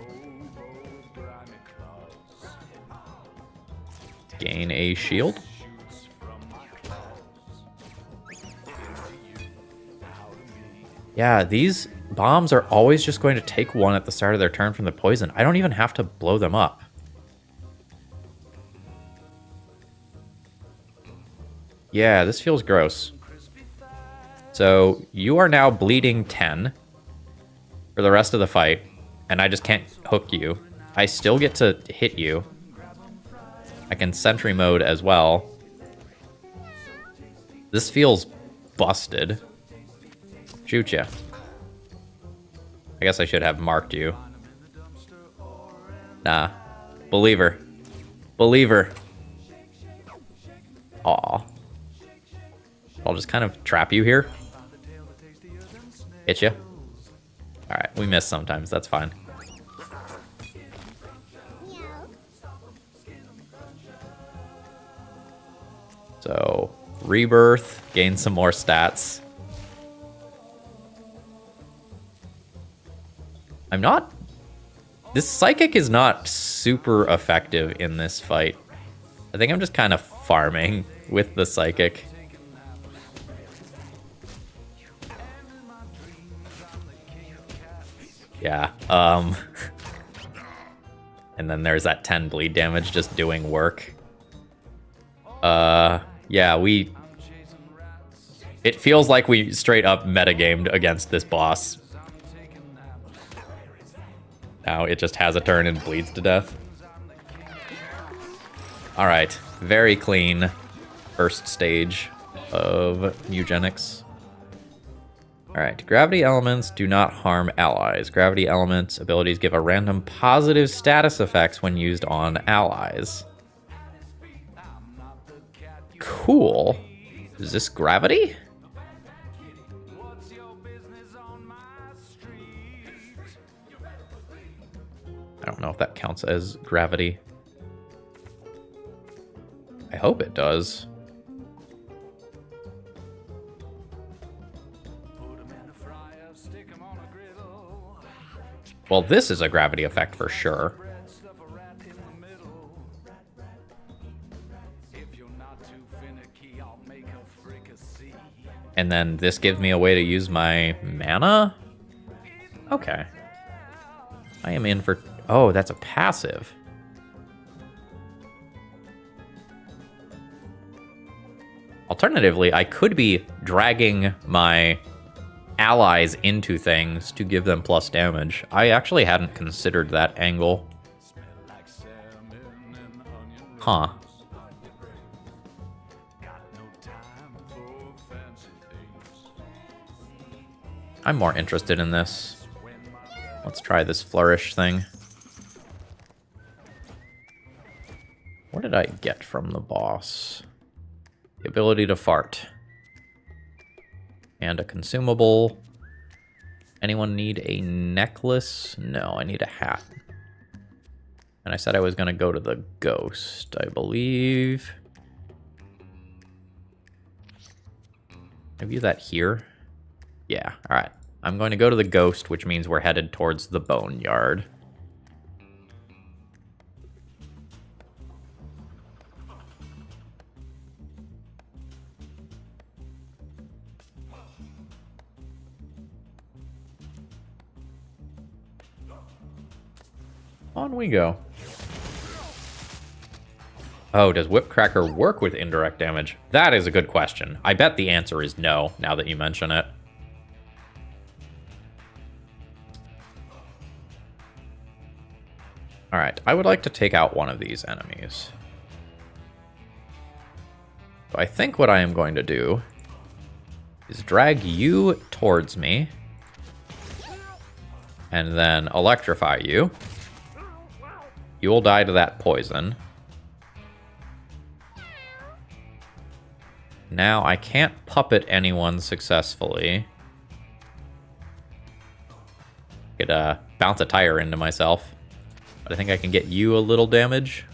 Gain a shield. Yeah, these bombs are always just going to take one at the start of their turn from the poison. I don't even have to blow them up. Yeah, this feels gross. So you are now bleeding 10 for the rest of the fight, and I just can't hook you. I still get to hit you. I can sentry mode as well. This feels busted. Shoot ya. I guess I should have marked you. Nah. Believer. Believer. Aw. I'll just kind of trap you here. Hit you. Alright, we miss sometimes. That's fine. So, rebirth. Gain some more stats. I'm not... This psychic is not super effective in this fight. I think I'm just kind of farming with the psychic. Yeah, and then there's that 10 bleed damage just doing work. Yeah, it feels like we straight up metagamed against this boss. Now it just has a turn and bleeds to death. Alright, very clean first stage of Mewgenics. Alright, gravity elements do not harm allies. Gravity elements abilities give a random positive status effects when used on allies. Cool. Is this gravity? I don't know if that counts as gravity. I hope it does. Well, this is a gravity effect for sure. And then this gives me a way to use my mana? Okay. I am in for... Oh, that's a passive. Alternatively, I could be dragging my allies into things to give them plus damage. I actually hadn't considered that angle. Huh. I'm more interested in this. Let's try this flourish thing. What did I get from the boss? The ability to fart. And a consumable. Anyone need a necklace? No, I need a hat. And I said I was going to go to the ghost, I believe. I view that here. Yeah, alright. I'm going to go to the ghost, which means we're headed towards the boneyard. On we go. Oh, does Whipcracker work with indirect damage? That is a good question. I bet the answer is no, now that you mention it. Alright, I would like to take out one of these enemies. So I think what I am going to do is drag you towards me, and then electrify you. You will die to that poison. Now I can't puppet anyone successfully. Could bounce a tire into myself. But I think I can get you a little damage.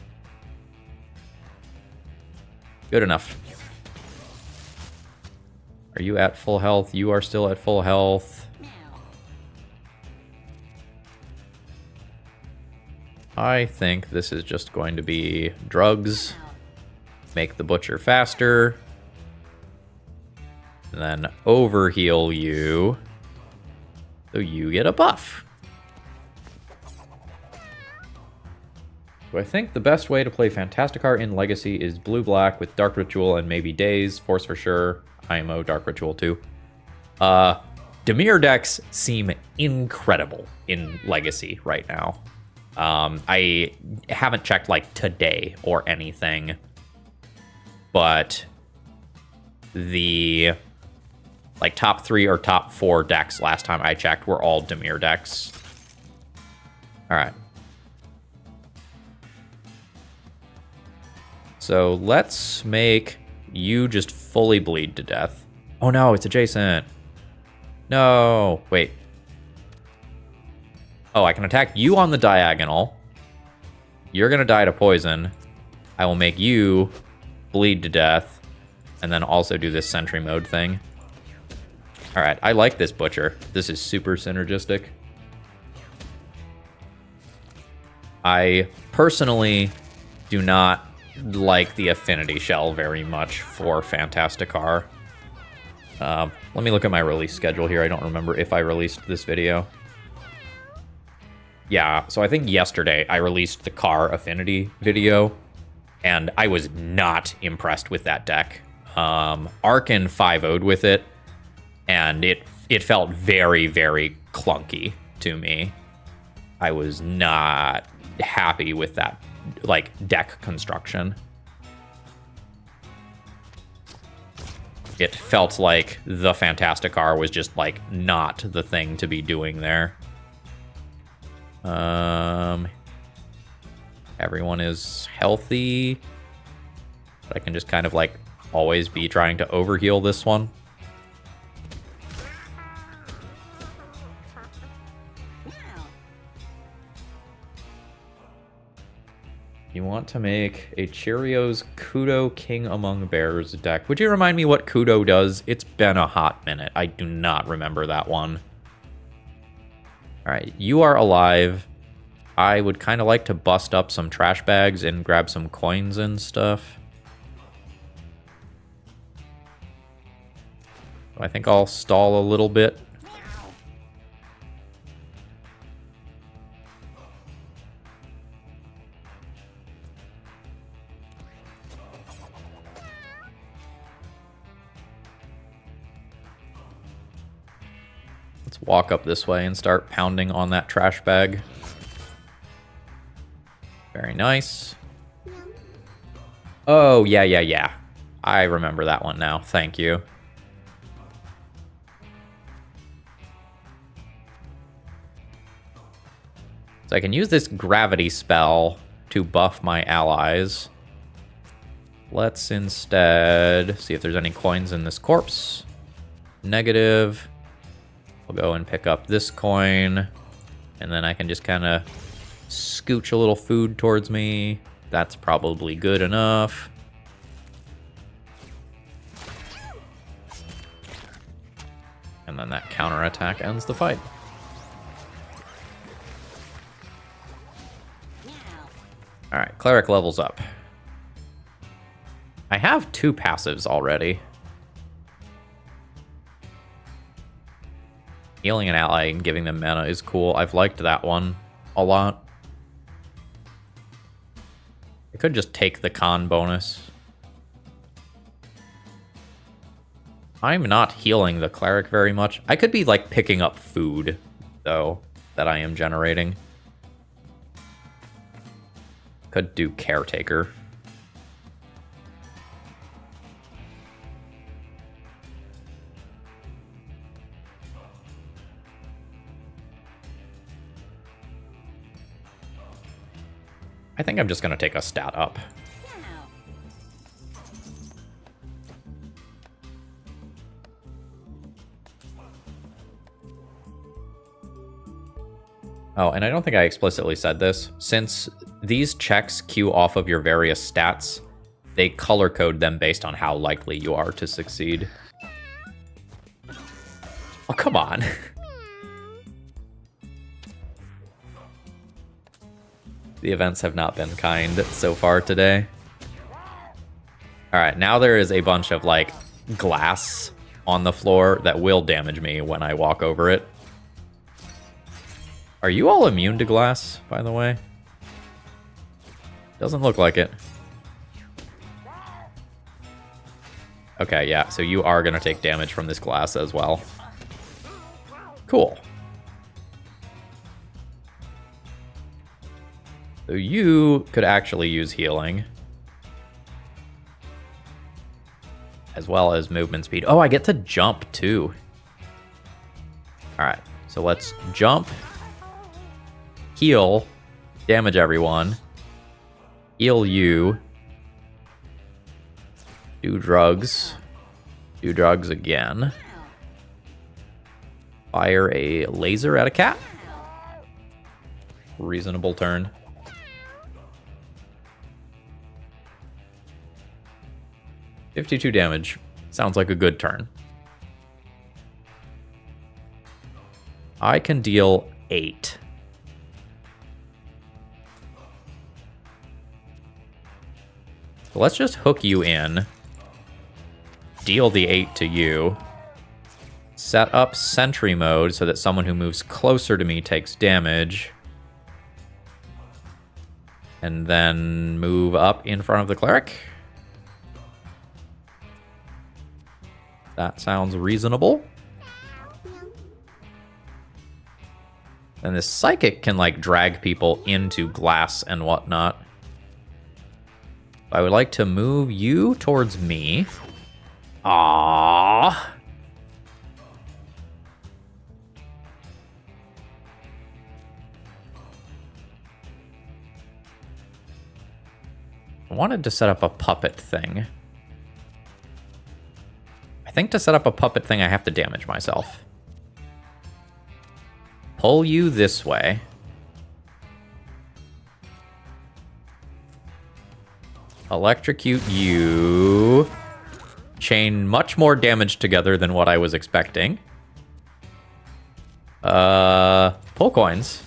Good enough. Are you at full health? You are still at full health. I think this is just going to be drugs. Make the butcher faster. And then overheal you. So you get a buff. So I think the best way to play Fantasticar in Legacy is blue-black with Dark Ritual and maybe Daze, Force for sure, IMO, Dark Ritual too. Dimir decks seem incredible in Legacy right now. I haven't checked like today or anything, but the like top 3 or top 4 decks last time I checked were all Dimir decks. All right. So let's make you just fully bleed to death. Oh no, it's adjacent. No, wait. Oh, I can attack you on the diagonal. You're gonna die to poison. I will make you bleed to death, and then also do this sentry mode thing. All right, I like this butcher. This is super synergistic. I personally do not like the affinity shell very much for Fantasticar. Let me look at my release schedule here. I don't remember if I released this video. Yeah, so I think yesterday I released the Car Affinity video, and I was not impressed with that deck. Arkin 5-0'd with it, and it felt very, very clunky to me. I was not happy with that like deck construction. It felt like the Fantasticar was just like not the thing to be doing there. Everyone is healthy, but I can just kind of like always be trying to overheal this one. You want to make a Cheerios Kudo King Among Bears deck. Would you remind me what Kudo does? It's been a hot minute. I do not remember that one. All right, you are alive. I would kind of like to bust up some trash bags and grab some coins and stuff. I think I'll stall a little bit. Let's walk up this way and start pounding on that trash bag. Very nice. Oh, yeah. I remember that one now. Thank you. So I can use this gravity spell to buff my allies. Let's instead see if there's any coins in this corpse. Negative. We'll go and pick up this coin, and then I can just kind of scooch a little food towards me. That's probably good enough. And then that counterattack ends the fight. All right, Cleric levels up. I have 2 passives already. Healing an ally and giving them mana is cool. I've liked that one a lot. I could just take the con bonus. I'm not healing the cleric very much. I could be like picking up food, though, that I am generating. Could do caretaker. I think I'm just going to take a stat up. Oh, and I don't think I explicitly said this. Since these checks queue off of your various stats, they color code them based on how likely you are to succeed. Oh, come on. The events have not been kind so far today. All right, now there is a bunch of, like, glass on the floor that will damage me when I walk over it. Are you all immune to glass, by the way? Doesn't look like it. Okay, yeah, so you are going to take damage from this glass as well. Cool. So you could actually use healing. As well as movement speed. Oh, I get to jump too. Alright, so let's jump. Heal. Damage everyone. Heal you. Do drugs. Do drugs again. Fire a laser at a cat. Reasonable turn. $52 damage. Sounds like a good turn. I can deal 8. So let's just hook you in. Deal the 8 to you. Set up sentry mode so that someone who moves closer to me takes damage. And then move up in front of the cleric. That sounds reasonable. And this psychic can, like, drag people into glass and whatnot. I would like to move you towards me. Aww. I wanted to set up a puppet thing. I think to set up a puppet thing, I have to damage myself. Pull you this way. Electrocute you. Chain much more damage together than what I was expecting. Pull coins.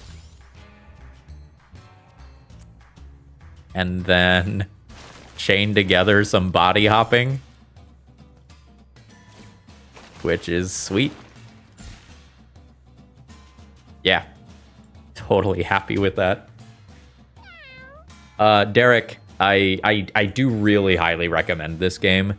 And then chain together some body hopping. Which is sweet. Yeah. Totally happy with that. Derek, I do really highly recommend this game.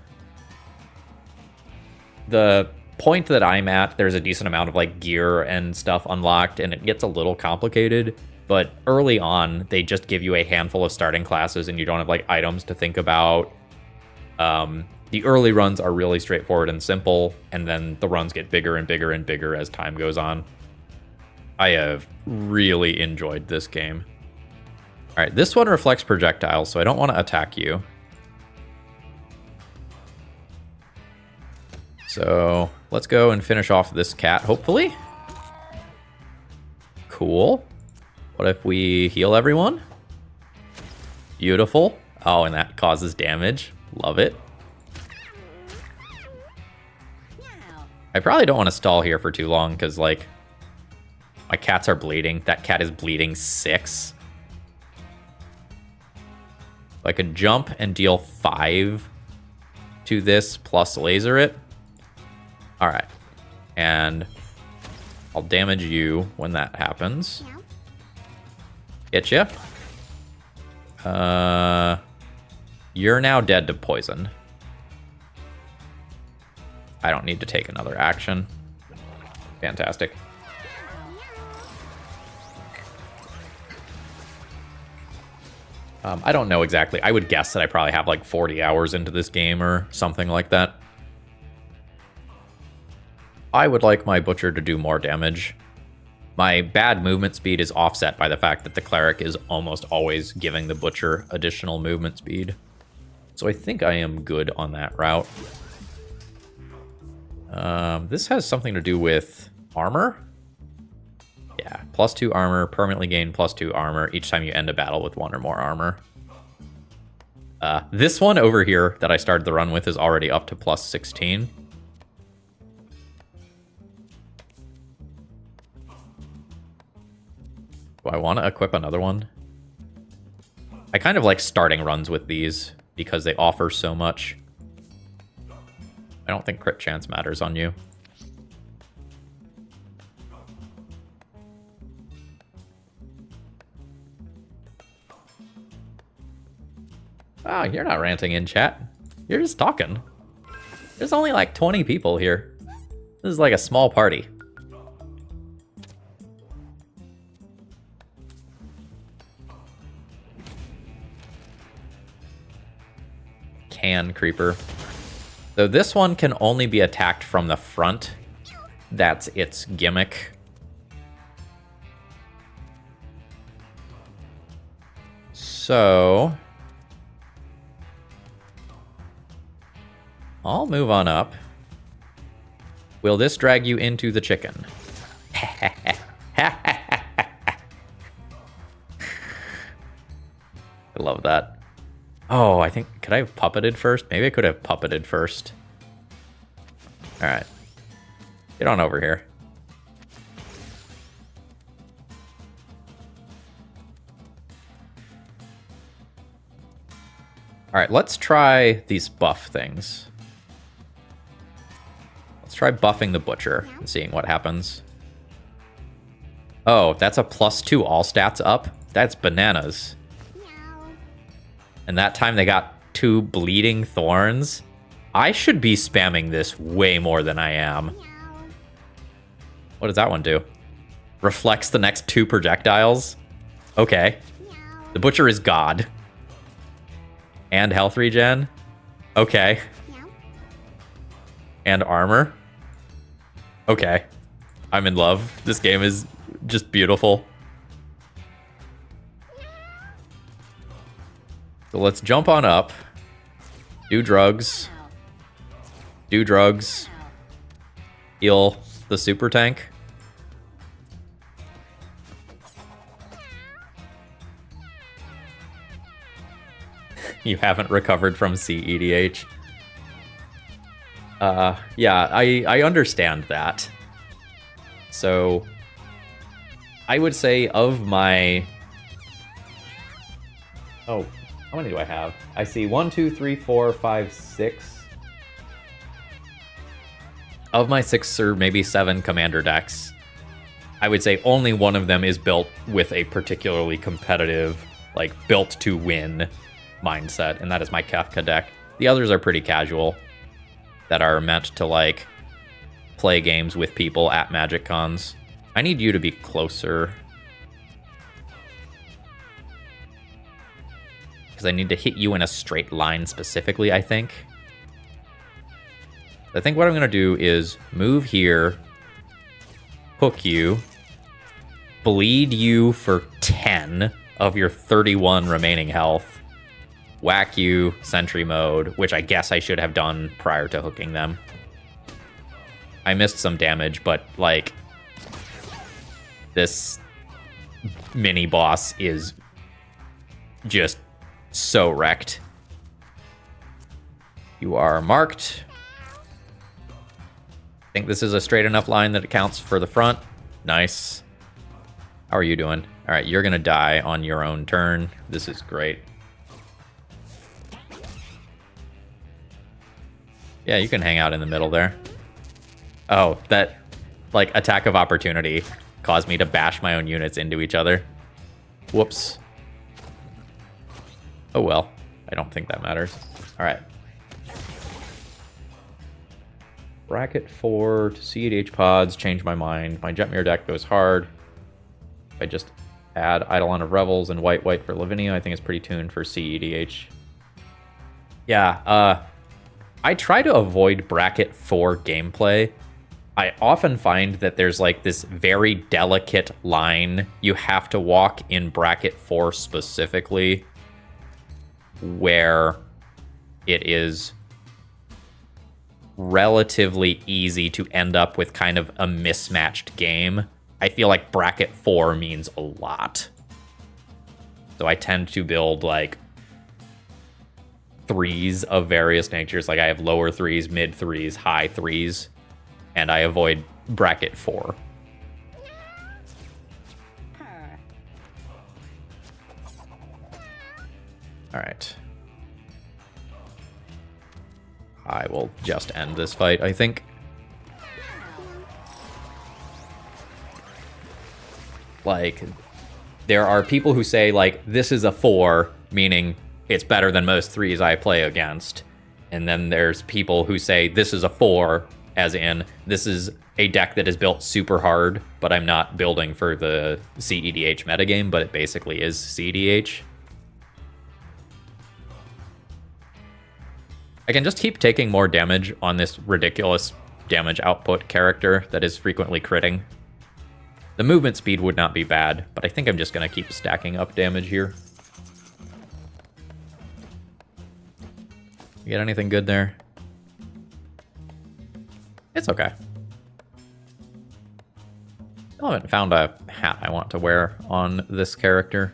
The point that I'm at, there's a decent amount of like gear and stuff unlocked, and it gets a little complicated. But early on, they just give you a handful of starting classes, and you don't have like items to think about. The early runs are really straightforward and simple, and then the runs get bigger and bigger and bigger as time goes on. I have really enjoyed this game. All right, this one reflects projectiles, so I don't want to attack you. So let's go and finish off this cat, hopefully. Cool. What if we heal everyone? Beautiful. Oh, and that causes damage. Love it. I probably don't want to stall here for too long because, like, my cats are bleeding. That cat is bleeding 6. I could jump and deal 5 to this plus laser it. All right. And I'll damage you when that happens. Get ya. You're now dead to poison. I don't need to take another action. Fantastic. I don't know exactly. I would guess that I probably have like 40 hours into this game or something like that. I would like my Butcher to do more damage. My bad movement speed is offset by the fact that the Cleric is almost always giving the Butcher additional movement speed. So I think I am good on that route. This has something to do with armor. Yeah, +2 armor, permanently gain +2 armor each time you end a battle with 1 or more armor. This one over here that I started the run with is already up to +16. Do I want to equip another one? I kind of like starting runs with these because they offer so much. I don't think crit chance matters on you. Oh, you're not ranting in chat. You're just talking. There's only like 20 people here. This is like a small party. Can creeper. Though this one can only be attacked from the front. That's its gimmick. So I'll move on up. Will this drag you into the chicken? I love that. Oh, I think, could I have puppeted first? Maybe I could have puppeted first. All right. Get on over here. All right, let's try these buff things. Let's try buffing the Butcher and seeing what happens. Oh, that's a +2 all stats up? That's bananas. And that time they got 2 bleeding thorns. I should be spamming this way more than I am. What does that one do? Reflects the next 2 projectiles? Okay. The Butcher is God. And health regen? Okay. And armor? Okay. I'm in love. This game is just beautiful. So let's jump on up. Do drugs. Do drugs. Heal the super tank. You haven't recovered from CEDH. Yeah, I understand that. So I would say of my... Oh, how many do I have? I see 1, 2, 3, 4, 5, 6. Of my 6 or maybe 7 commander decks, I would say only one of them is built with a particularly competitive, like, built to win mindset, and that is my Kefka deck. The others are pretty casual, that are meant to, like, play games with people at Magic Cons. I need you to be closer. Because I need to hit you in a straight line specifically, I think. I think what I'm going to do is move here, hook you, bleed you for 10 of your 31 remaining health, whack you, sentry mode, which I guess I should have done prior to hooking them. I missed some damage, but, like, this mini boss is just so wrecked. You are marked. I think this is a straight enough line that it counts for the front. Nice. How are you doing? All right, you're going to die on your own turn. This is great. Yeah, you can hang out in the middle there. Oh, that, like, attack of opportunity caused me to bash my own units into each other. Whoops. Oh well, I don't think that matters. All right. Bracket 4 to CEDH pods, change my mind. My Jetmir deck goes hard. If I just add Eidolon of Revels and white for Lavinia, I think it's pretty tuned for CEDH. Yeah, I try to avoid bracket 4 gameplay. I often find that there's like this very delicate line you have to walk in bracket 4 specifically, where it is relatively easy to end up with kind of a mismatched game. I feel like bracket 4 means a lot. So I tend to build like threes of various natures. Like I have lower threes, mid threes, high threes, and I avoid bracket 4. All right. I will just end this fight, I think. Like, there are people who say, like, this is a 4, meaning it's better than most 3s I play against. And then there's people who say, this is a 4, as in, this is a deck that is built super hard, but I'm not building for the CEDH metagame, but it basically is CEDH. I can just keep taking more damage on this ridiculous damage output character that is frequently critting. The movement speed would not be bad, but I think I'm just going to keep stacking up damage here. You get anything good there? It's okay. I haven't found a hat I want to wear on this character.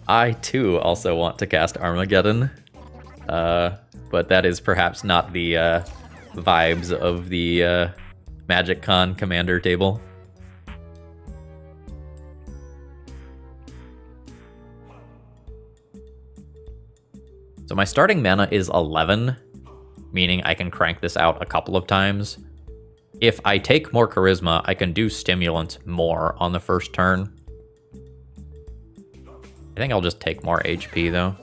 I, too, also want to cast Armageddon, but that is perhaps not the vibes of the Magic Con commander table. So my starting mana is 11, meaning I can crank this out a couple of times. If I take more Charisma, I can do Stimulant more on the first turn. I think I'll just take more HP, though.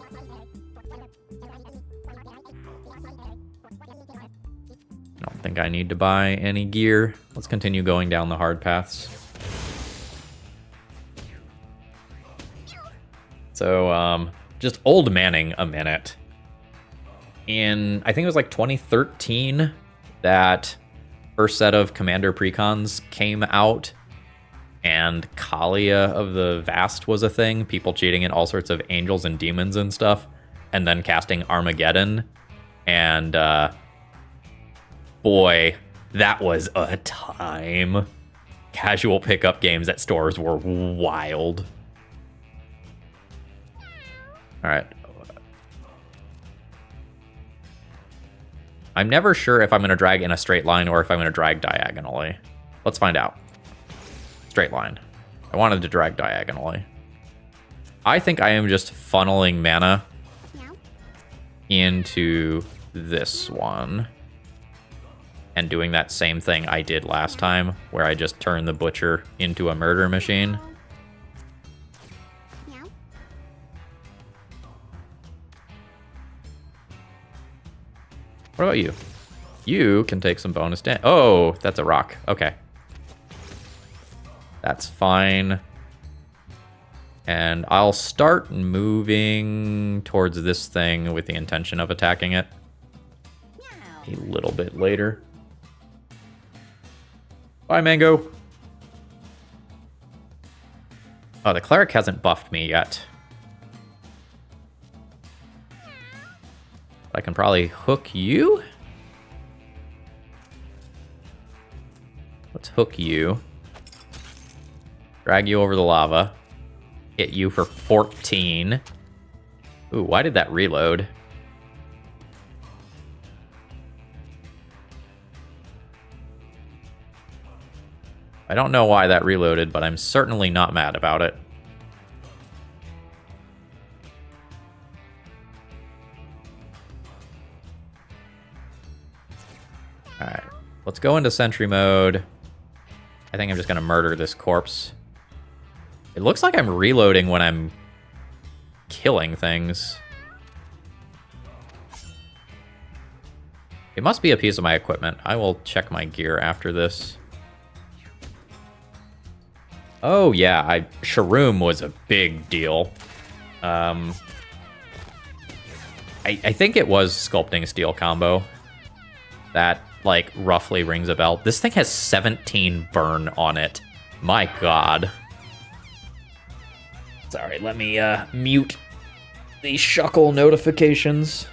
I don't think I need to buy any gear. Let's continue going down the hard paths. So, just old manning a minute. I think it was like 2013, that first set of Commander Precons came out. And Kalia of the Vast was a thing. People cheating in all sorts of angels and demons and stuff. And then casting Armageddon. And, boy, that was a time. Casual pickup games at stores were wild. Alright. I'm never sure if I'm going to drag in a straight line or if I'm going to drag diagonally. Let's find out. Straight line. I wanted to drag diagonally. I think I am just funneling mana into this one and doing that same thing I did last time, where I just turned the Butcher into a murder machine. What about you? You can take some bonus damage. Oh, that's a rock. Okay. That's fine. And I'll start moving towards this thing with the intention of attacking it a little bit later. Bye, Mango. Oh, the cleric hasn't buffed me yet. I can probably hook you. Let's hook you. Drag you over the lava. Hit you for 14. Ooh, why did that reload? I don't know why that reloaded, but I'm certainly not mad about it. Alright, let's go into sentry mode. I think I'm just gonna murder this corpse. It looks like I'm reloading when I'm killing things. It must be a piece of my equipment. I will check my gear after this. Oh yeah, Shroom was a big deal. I think it was Sculpting Steel combo. That, like, roughly rings a bell. This thing has 17 burn on it. My god. Sorry, let me mute the Shuckle notifications.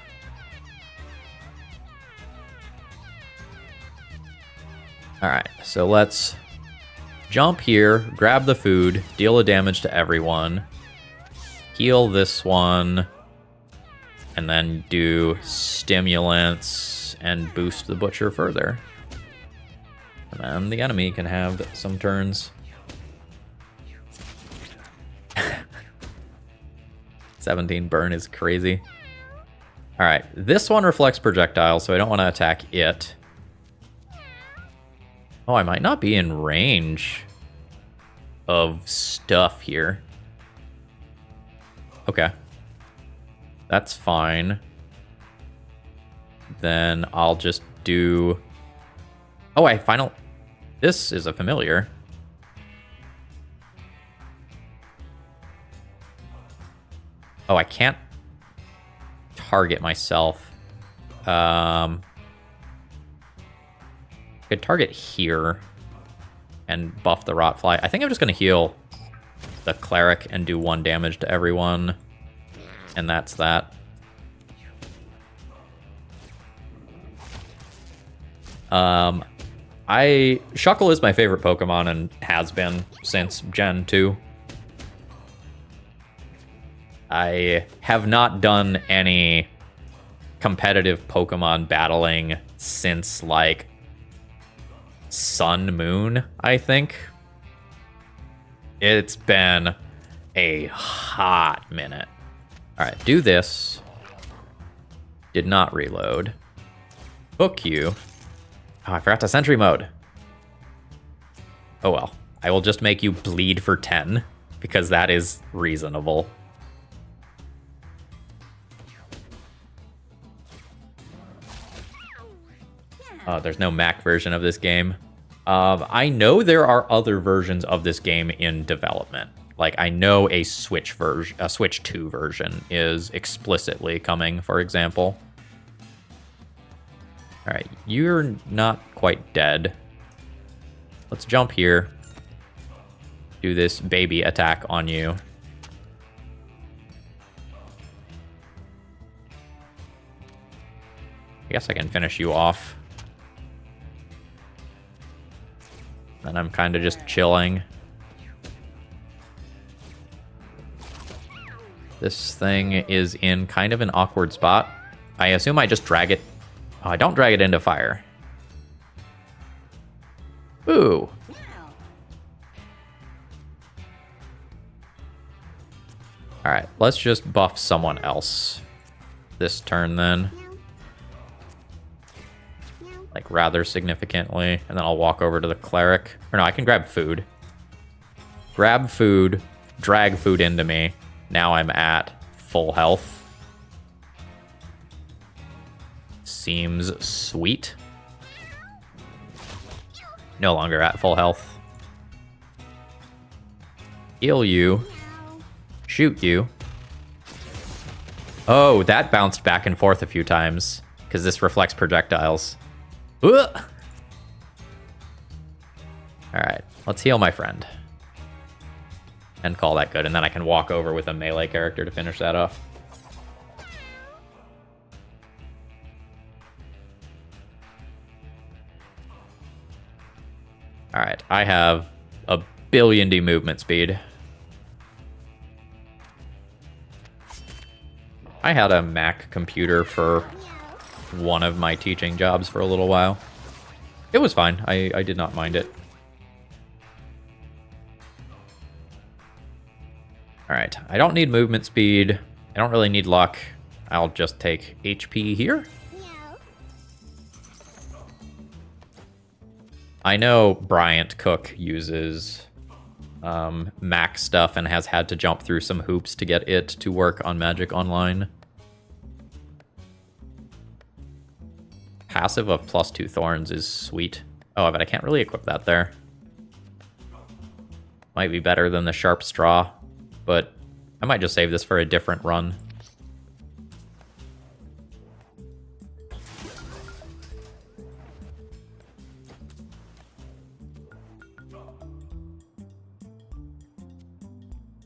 Alright, so let's jump here, grab the food, deal a damage to everyone, heal this one, and then do stimulants and boost the butcher further. And then the enemy can have some turns. 17 burn is crazy. Alright, this one reflects projectiles, so I don't want to attack it. Oh, I might not be in range of stuff here. Okay. That's fine. Then I'll just do... Oh, This is a familiar. Oh, I can't target myself. I could target here and buff the Rotfly. I think I'm just going to heal the Cleric and do 1 damage to everyone. And that's that. Shuckle is my favorite Pokemon and has been since Gen 2. I have not done any competitive Pokemon battling since, like, Sun Moon, I think. It's been a hot minute. Alright, do this. Did not reload. Hook you. Oh, I forgot to Sentry Mode. Oh well. I will just make you bleed for 10, because that is reasonable. There's no Mac version of this game. I know there are other versions of this game in development. Like, I know a Switch 2 version is explicitly coming, for example. Alright, you're not quite dead. Let's jump here. Do this baby attack on you. I guess I can finish you off. And I'm kind of just chilling. This thing is in kind of an awkward spot. I assume I just drag it. Oh, I don't drag it into fire. Ooh. Alright, let's just buff someone else this turn then. Like, rather significantly. And then I'll walk over to the Cleric. Or no, I can grab food. Grab food, drag food into me. Now I'm at full health. Seems sweet. No longer at full health. Heal you. Shoot you. Oh, that bounced back and forth a few times, because this reflects projectiles. Alright, let's heal my friend. And call that good, and then I can walk over with a melee character to finish that off. Alright, I have a billion D movement speed. I had a Mac computer for one of my teaching jobs for a little while. It was fine. I did not mind it. Alright, I don't need movement speed. I don't really need luck. I'll just take HP here. I know Bryant Cook uses Mac stuff and has had to jump through some hoops to get it to work on Magic Online. Passive of +2 Thorns is sweet. Oh, but I can't really equip that there. Might be better than the Sharp Straw, but I might just save this for a different run.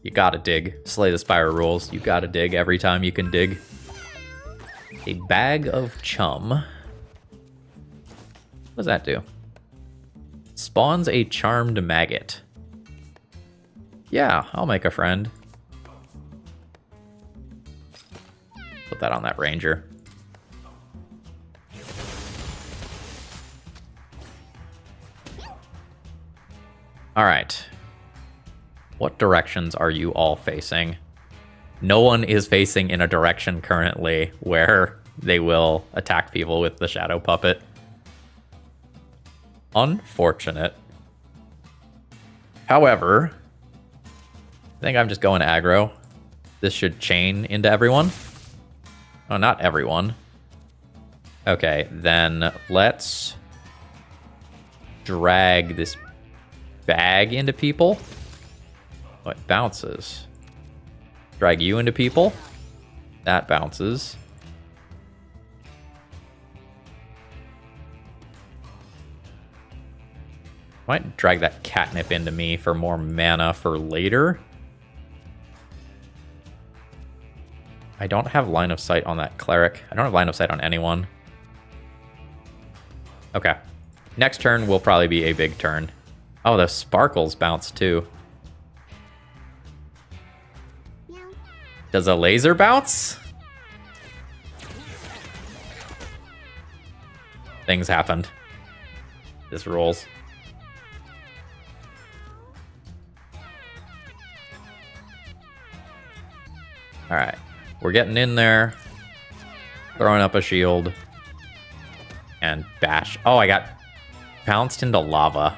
You gotta dig. Slay the Spire rules. You gotta dig every time you can dig. A Bag of Chum. What does that do? Spawns a Charmed Maggot. Yeah, I'll make a friend. Put that on that Ranger. Alright. What directions are you all facing? No one is facing in a direction currently where they will attack people with the Shadow Puppet. Unfortunate. However, I think I'm just going aggro. This should chain into everyone. Oh, not everyone. Okay, then let's drag this bag into people. Oh, it bounces. Drag you into people. That bounces. Might drag that catnip into me for more mana for later. I don't have line of sight on that cleric. I don't have line of sight on anyone. Okay. Next turn will probably be a big turn. Oh, the sparkles bounce too. Does a laser bounce? Things happened. This rolls. Alright. We're getting in there. Throwing up a shield. And bash. Oh, I got bounced into lava.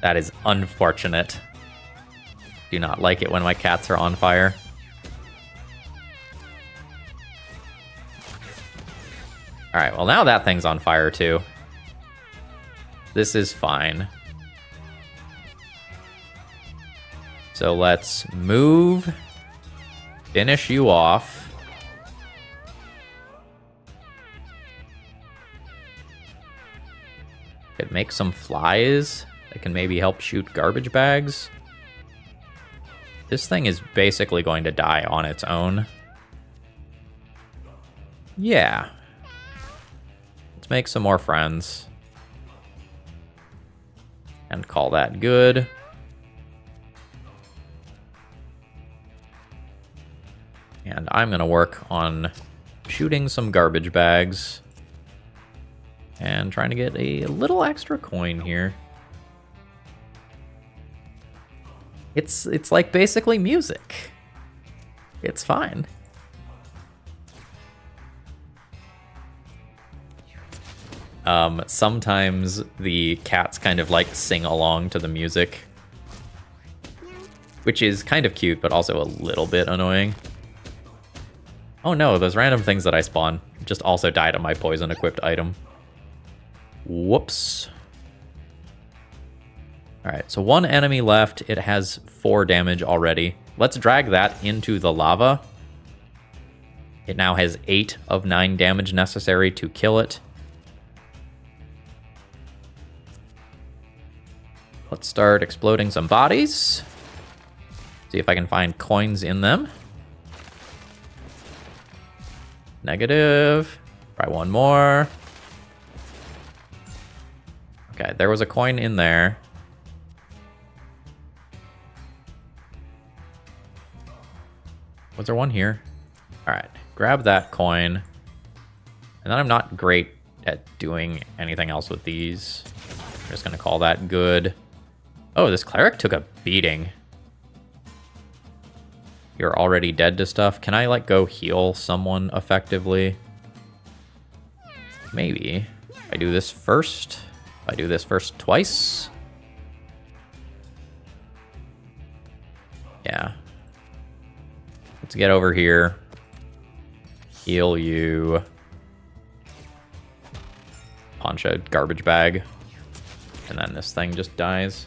That is unfortunate. Do not like it when my cats are on fire. Alright, well now that thing's on fire too. This is fine. So let's move. Finish you off. Could make some flies that can maybe help shoot garbage bags. This thing is basically going to die on its own. Yeah. Let's make some more friends. And call that good. And I'm going to work on shooting some garbage bags. And trying to get a little extra coin here. It's like basically music. It's fine. Sometimes the cats kind of like sing along to the music. Which is kind of cute, but also a little bit annoying. Oh no, those random things that I spawn just also died on my poison equipped item. Whoops. Alright, so one enemy left. It has 4 damage already. Let's drag that into the lava. It now has 8 of 9 damage necessary to kill it. Let's start exploding some bodies. See if I can find coins in them. Negative. Try one more. Okay, there was a coin in there. Was there one here? Alright, grab that coin. And then I'm not great at doing anything else with these. I'm just gonna call that good. Oh, this cleric took a beating. You're already dead to stuff. Can I, like, go heal someone effectively? Maybe. I do this first. If I do this first twice. Yeah. Let's get over here. Heal you. Punch a garbage bag. And then this thing just dies.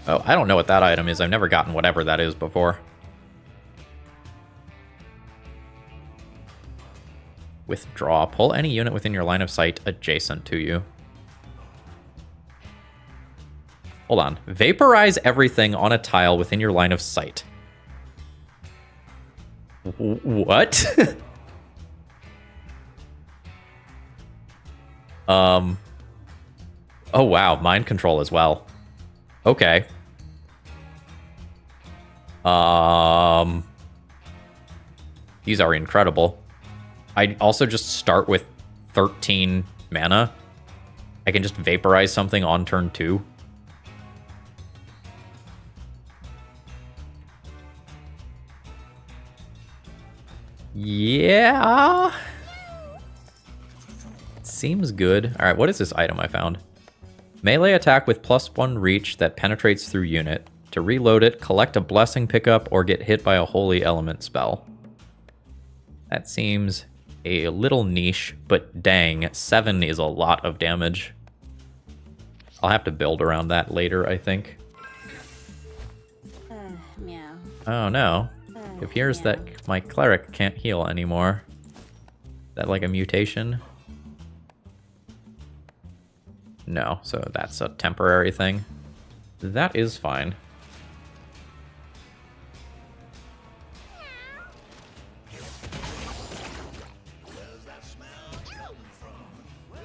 Oh, I don't know what that item is. I've never gotten whatever that is before. Withdraw. Pull any unit within your line of sight adjacent to you. Hold on. Vaporize everything on a tile within your line of sight. What? Oh wow, mind control as well. Okay. These are incredible. I also just start with 13 mana. I can just vaporize something on turn 2. Yeah. Seems good. All right, what is this item I found? Melee attack with +1 reach that penetrates through unit. To reload it, collect a blessing pickup or get hit by a holy element spell. That seems a little niche, but dang, 7 is a lot of damage. I'll have to build around that later, I think. Meow. Oh no. It appears that my cleric can't heal anymore. Is that like a mutation? No, so that's a temporary thing. That is fine.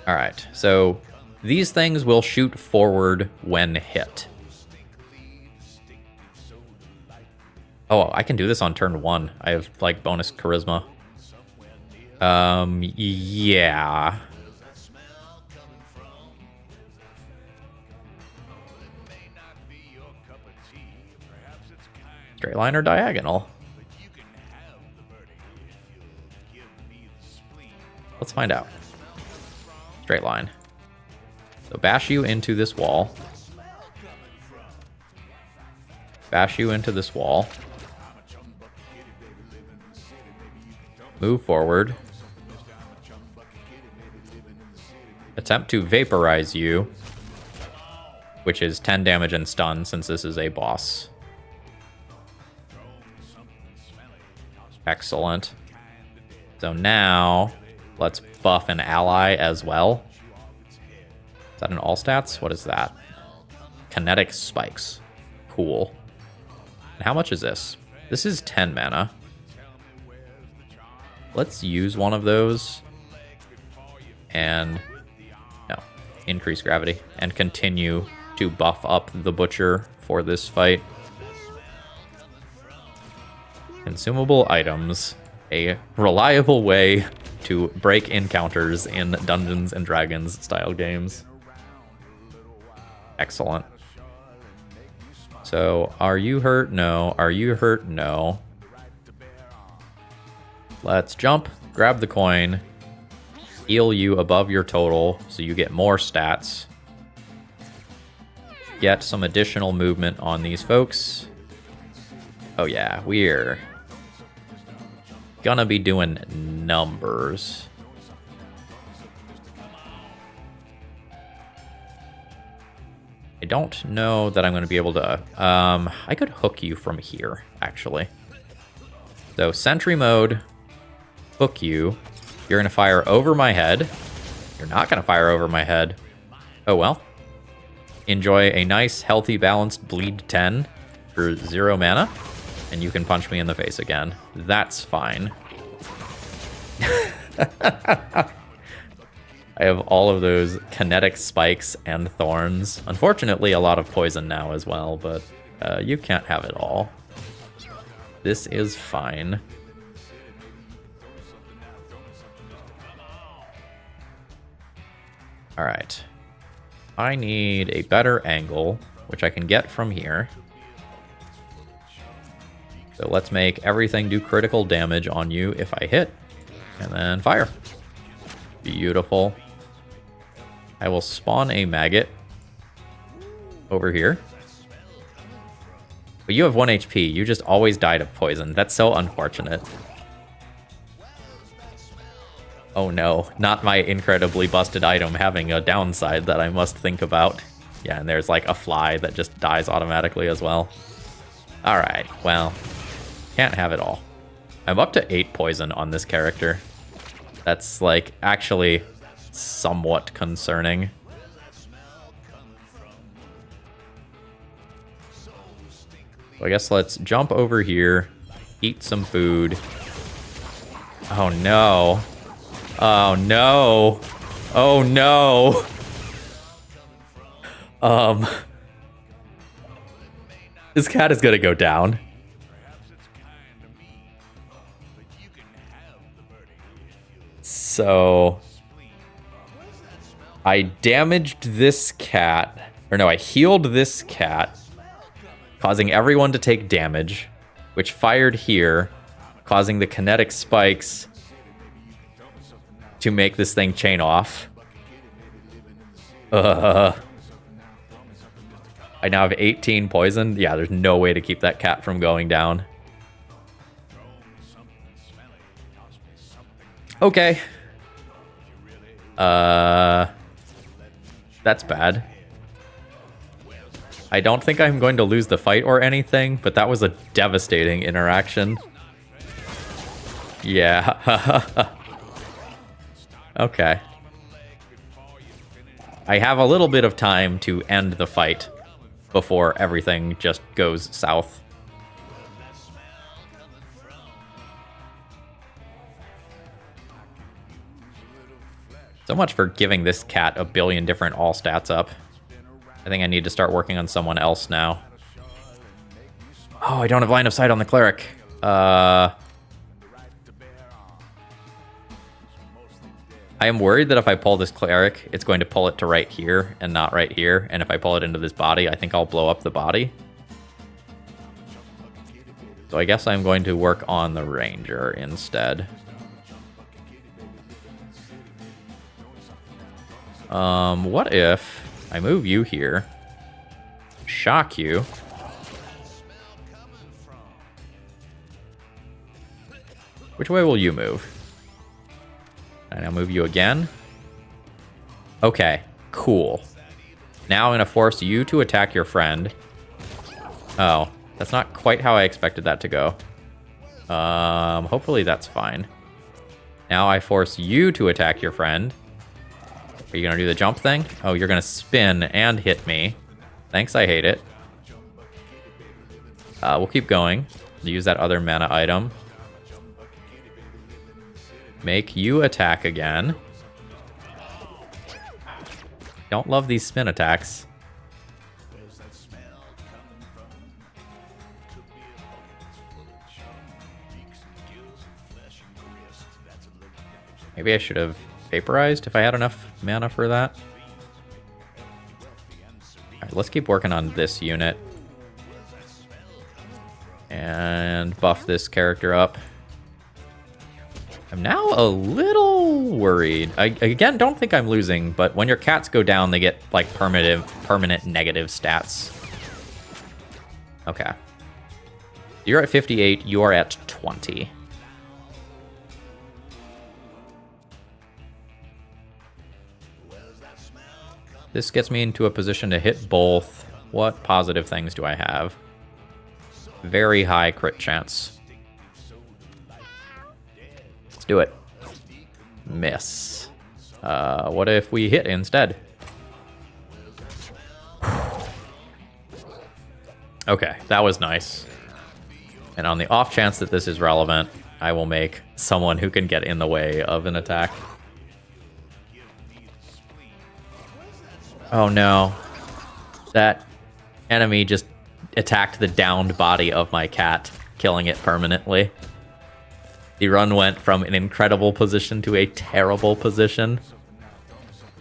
Alright, so these things will shoot forward when hit. Oh, I can do this on turn 1. I have, like, bonus charisma. Yeah. Straight line or diagonal? Let's find out. Straight line. So bash you into this wall. Bash you into this wall. Move forward. Attempt to vaporize you, which is 10 damage and stun since this is a boss. Excellent. So now, let's buff an ally as well. Is that an all stats? What is that? Kinetic spikes. Cool. And how much is this? This is 10 mana. Let's use one of those. And, no, increase gravity. And continue to buff up the butcher for this fight. Consumable items. A reliable way to break encounters in Dungeons and Dragons style games. Excellent. So, are you hurt? No. Are you hurt? No. Let's jump, grab the coin, heal you above your total so you get more stats. Get some additional movement on these folks. Oh yeah, we're gonna be doing numbers. I don't know that I'm gonna be able to, I could hook you from here, actually. So sentry mode, hook you. You're gonna fire over my head. You're not gonna fire over my head. Oh well. Enjoy a nice, healthy, balanced bleed 10 for 0 mana. And you can punch me in the face again. That's fine. I have all of those kinetic spikes and thorns. Unfortunately, a lot of poison now as well, but you can't have it all. This is fine. All right. I need a better angle, which I can get from here. So let's make everything do critical damage on you if I hit. And then fire. Beautiful. I will spawn a maggot over here. But you have 1 HP. You just always die to poison. That's so unfortunate. Oh no, not my incredibly busted item having a downside that I must think about. Yeah, and there's like a fly that just dies automatically as well. Alright, well, can't have it all. I'm up to 8 poison on this character. That's like actually somewhat concerning. So I guess let's jump over here, eat some food. Oh no. Oh no. Oh no. This cat is gonna go down. So I damaged this cat, or no, I healed this cat, causing everyone to take damage, which fired here, causing the kinetic spikes to make this thing chain off. I now have 18 poison. Yeah, there's no way to keep that cat from going down. Okay. That's bad. I don't think I'm going to lose the fight or anything, but that was a devastating interaction. Yeah. Okay. I have a little bit of time to end the fight before everything just goes south. So much for giving this cat a billion different all stats up. I think I need to start working on someone else now. Oh, I don't have line of sight on the cleric. I am worried that if I pull this cleric, it's going to pull it to right here and not right here. And if I pull it into this body, I think I'll blow up the body. So I guess I'm going to work on the ranger instead. What if I move you here, shock you, which way will you move? And I'll move you again. Okay, cool. Now I'm gonna force you to attack your friend. Oh, that's not quite how I expected that to go. Hopefully that's fine. Now I force you to attack your friend. Are you gonna do the jump thing? Oh, you're gonna spin and hit me. Thanks, I hate it. We'll keep going. Use that other mana item. Make you attack again. Don't love these spin attacks. Maybe I should have vaporized if I had enough mana for that. Alright, let's keep working on this unit. And buff this character up. I'm now a little worried. I, again, don't think I'm losing, but when your cats go down, they get, like, permanent negative stats. Okay. You're at 58, you are at 20. This gets me into a position to hit both. What positive things do I have? Very high crit chance. Let's do it. Miss. What if we hit instead? Okay, that was nice. And on the off chance that this is relevant, I will make someone who can get in the way of an attack. Oh no. That enemy just attacked the downed body of my cat, killing it permanently. The run went from an incredible position to a terrible position.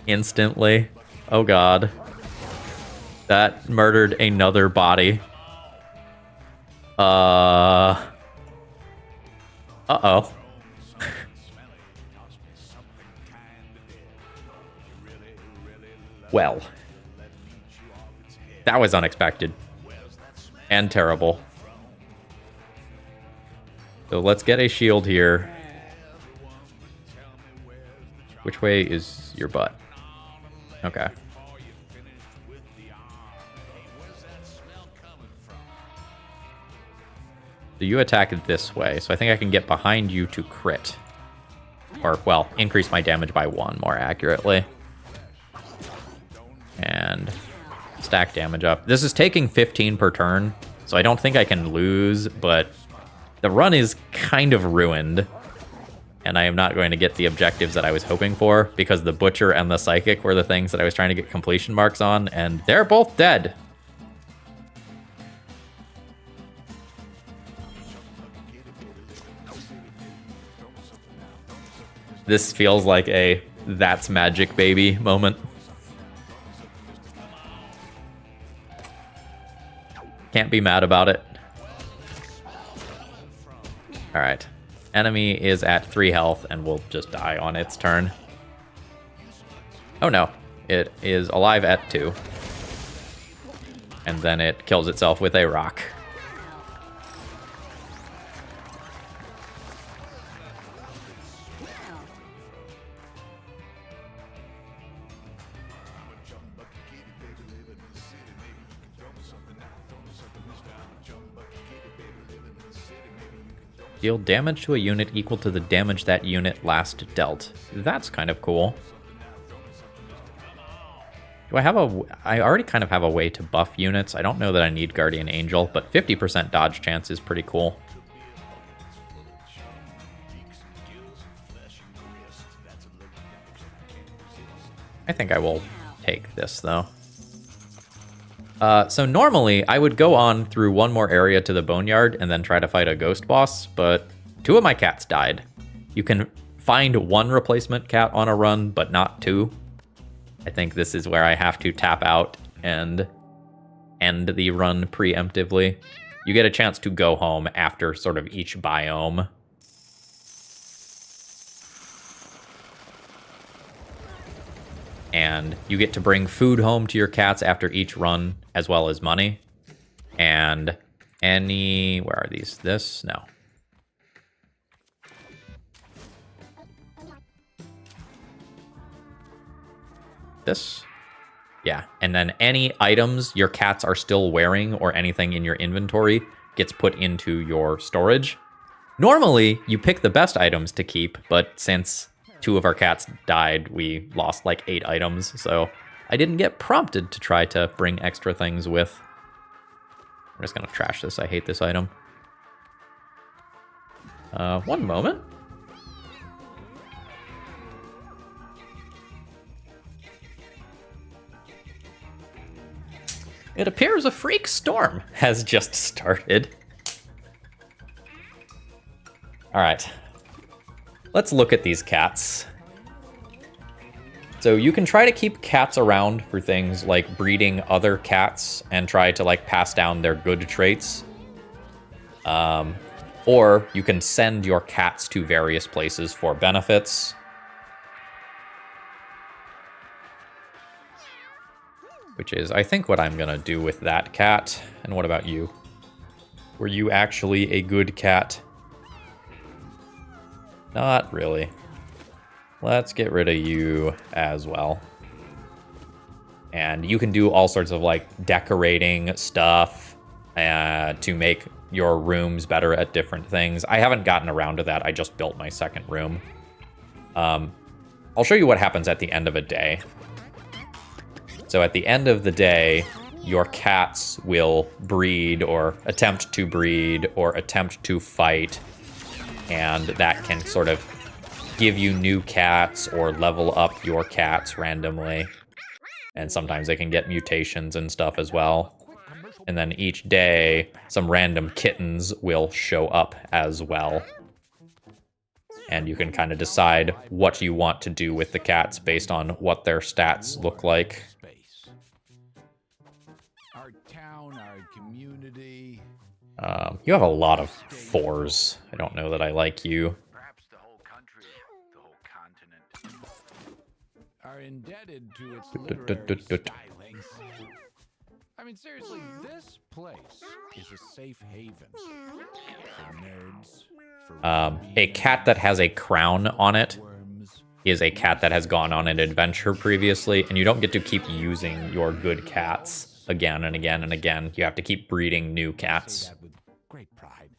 Instantly. Oh god. That murdered another body. Uh-oh. Well, that was unexpected and terrible. So let's get a shield here. Which way is your butt? Okay. So you attack it this way, so I think I can get behind you to crit. Or, well, increase my damage by 1 more accurately. And stack damage up. This is taking 15 per turn, so I don't think I can lose, but the run is kind of ruined. And I am not going to get the objectives that I was hoping for, because the Butcher and the Psychic were the things that I was trying to get completion marks on, and they're both dead. This feels like a "that's magic, baby" moment. Can't be mad about it. Alright. Enemy is at 3 health and will just die on its turn. Oh no. It is alive at 2. And then it kills itself with a rock. Deal damage to a unit equal to the damage that unit last dealt. That's kind of cool. Do I have I already kind of have a way to buff units. I don't know that I need Guardian Angel, but 50% dodge chance is pretty cool. I think I will take this, though. So normally, I would go on through one more area to the Boneyard and then try to fight a ghost boss, but 2 of my cats died. You can find 1 replacement cat on a run, but not 2. I think this is where I have to tap out and end the run preemptively. You get a chance to go home after sort of each biome. And you get to bring food home to your cats after each run, as well as money. And where are these? This? No. This? Yeah. And then any items your cats are still wearing or anything in your inventory gets put into your storage. Normally, you pick the best items to keep, but since 2 of our cats died, we lost like 8 items, so I didn't get prompted to try to bring extra things with. I'm just gonna trash this. I hate this item. One moment. It appears a freak storm has just started. All right. Let's look at these cats. So you can try to keep cats around for things like breeding other cats and try to like pass down their good traits. Or you can send your cats to various places for benefits. Which is, I think, what I'm gonna do with that cat. And what about you? Were you actually a good cat? Not really. Let's get rid of you as well. And you can do all sorts of like decorating stuff to make your rooms better at different things. I haven't gotten around to that. I just built my second room. I'll show you what happens at the end of a day. So at the end of the day, your cats will breed or attempt to breed or attempt to fight. And that can sort of give you new cats or level up your cats randomly. And sometimes they can get mutations and stuff as well. And then each day, some random kittens will show up as well. And you can kind of decide what you want to do with the cats based on what their stats look like. You have a lot of 4s. I don't know that I like you. Perhaps the whole country, the whole continent. Our indebted to its literary stylings. I mean, seriously, this place is a safe haven for nerds, for A cat that has a crown on it is a cat that has gone on an adventure previously, and you don't get to keep using your good cats again and again and again. You have to keep breeding new cats. Say that with great pride.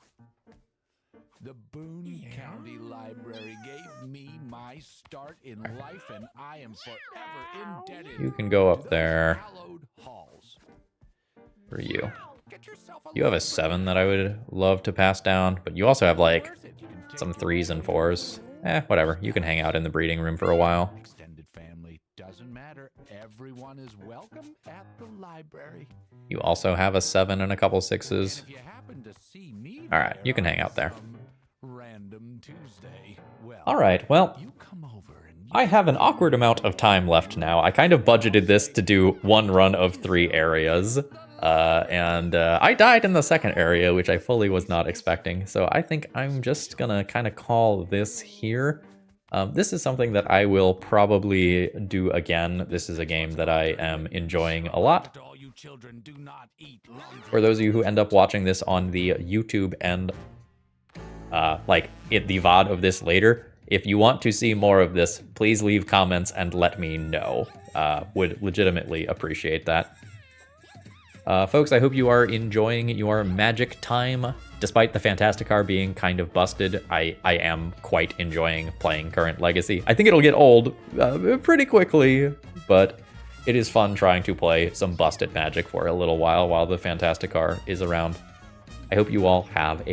The Boone County Library gave me my start in life, and I am forever indebted. You can go up to there. those hallowed halls. For you. Get yourself You have a 7 that I would love to pass down, but you also have like Worth it. You can take some your 3s and 4s. Whatever. You can hang out in the breeding room for a while. extended family. Doesn't matter. Everyone is welcome at the library. You also have a 7 and a couple 6s. And if you happen to see me All right, you can hang out there. some random Tuesday, well, All right, well, you come over and you I have an awkward amount of time left now. I kind of budgeted this to do one run of 3 areas. And I died in the second area, which I fully was not expecting. So I think I'm just gonna kind of call this here. This is something that I will probably do again. This is a game that I am enjoying a lot. all you children do not eat laundry. For those of you who end up watching this on the YouTube and the VOD of this later, if you want to see more of this, please leave comments and let me know. Would legitimately appreciate that. Folks, I hope you are enjoying your magic time. Despite the Fantastic Car being kind of busted, I am quite enjoying playing Current Legacy. I think it'll get old pretty quickly, but it is fun trying to play some busted magic for a little while the Fantastic Car is around. I hope you all have a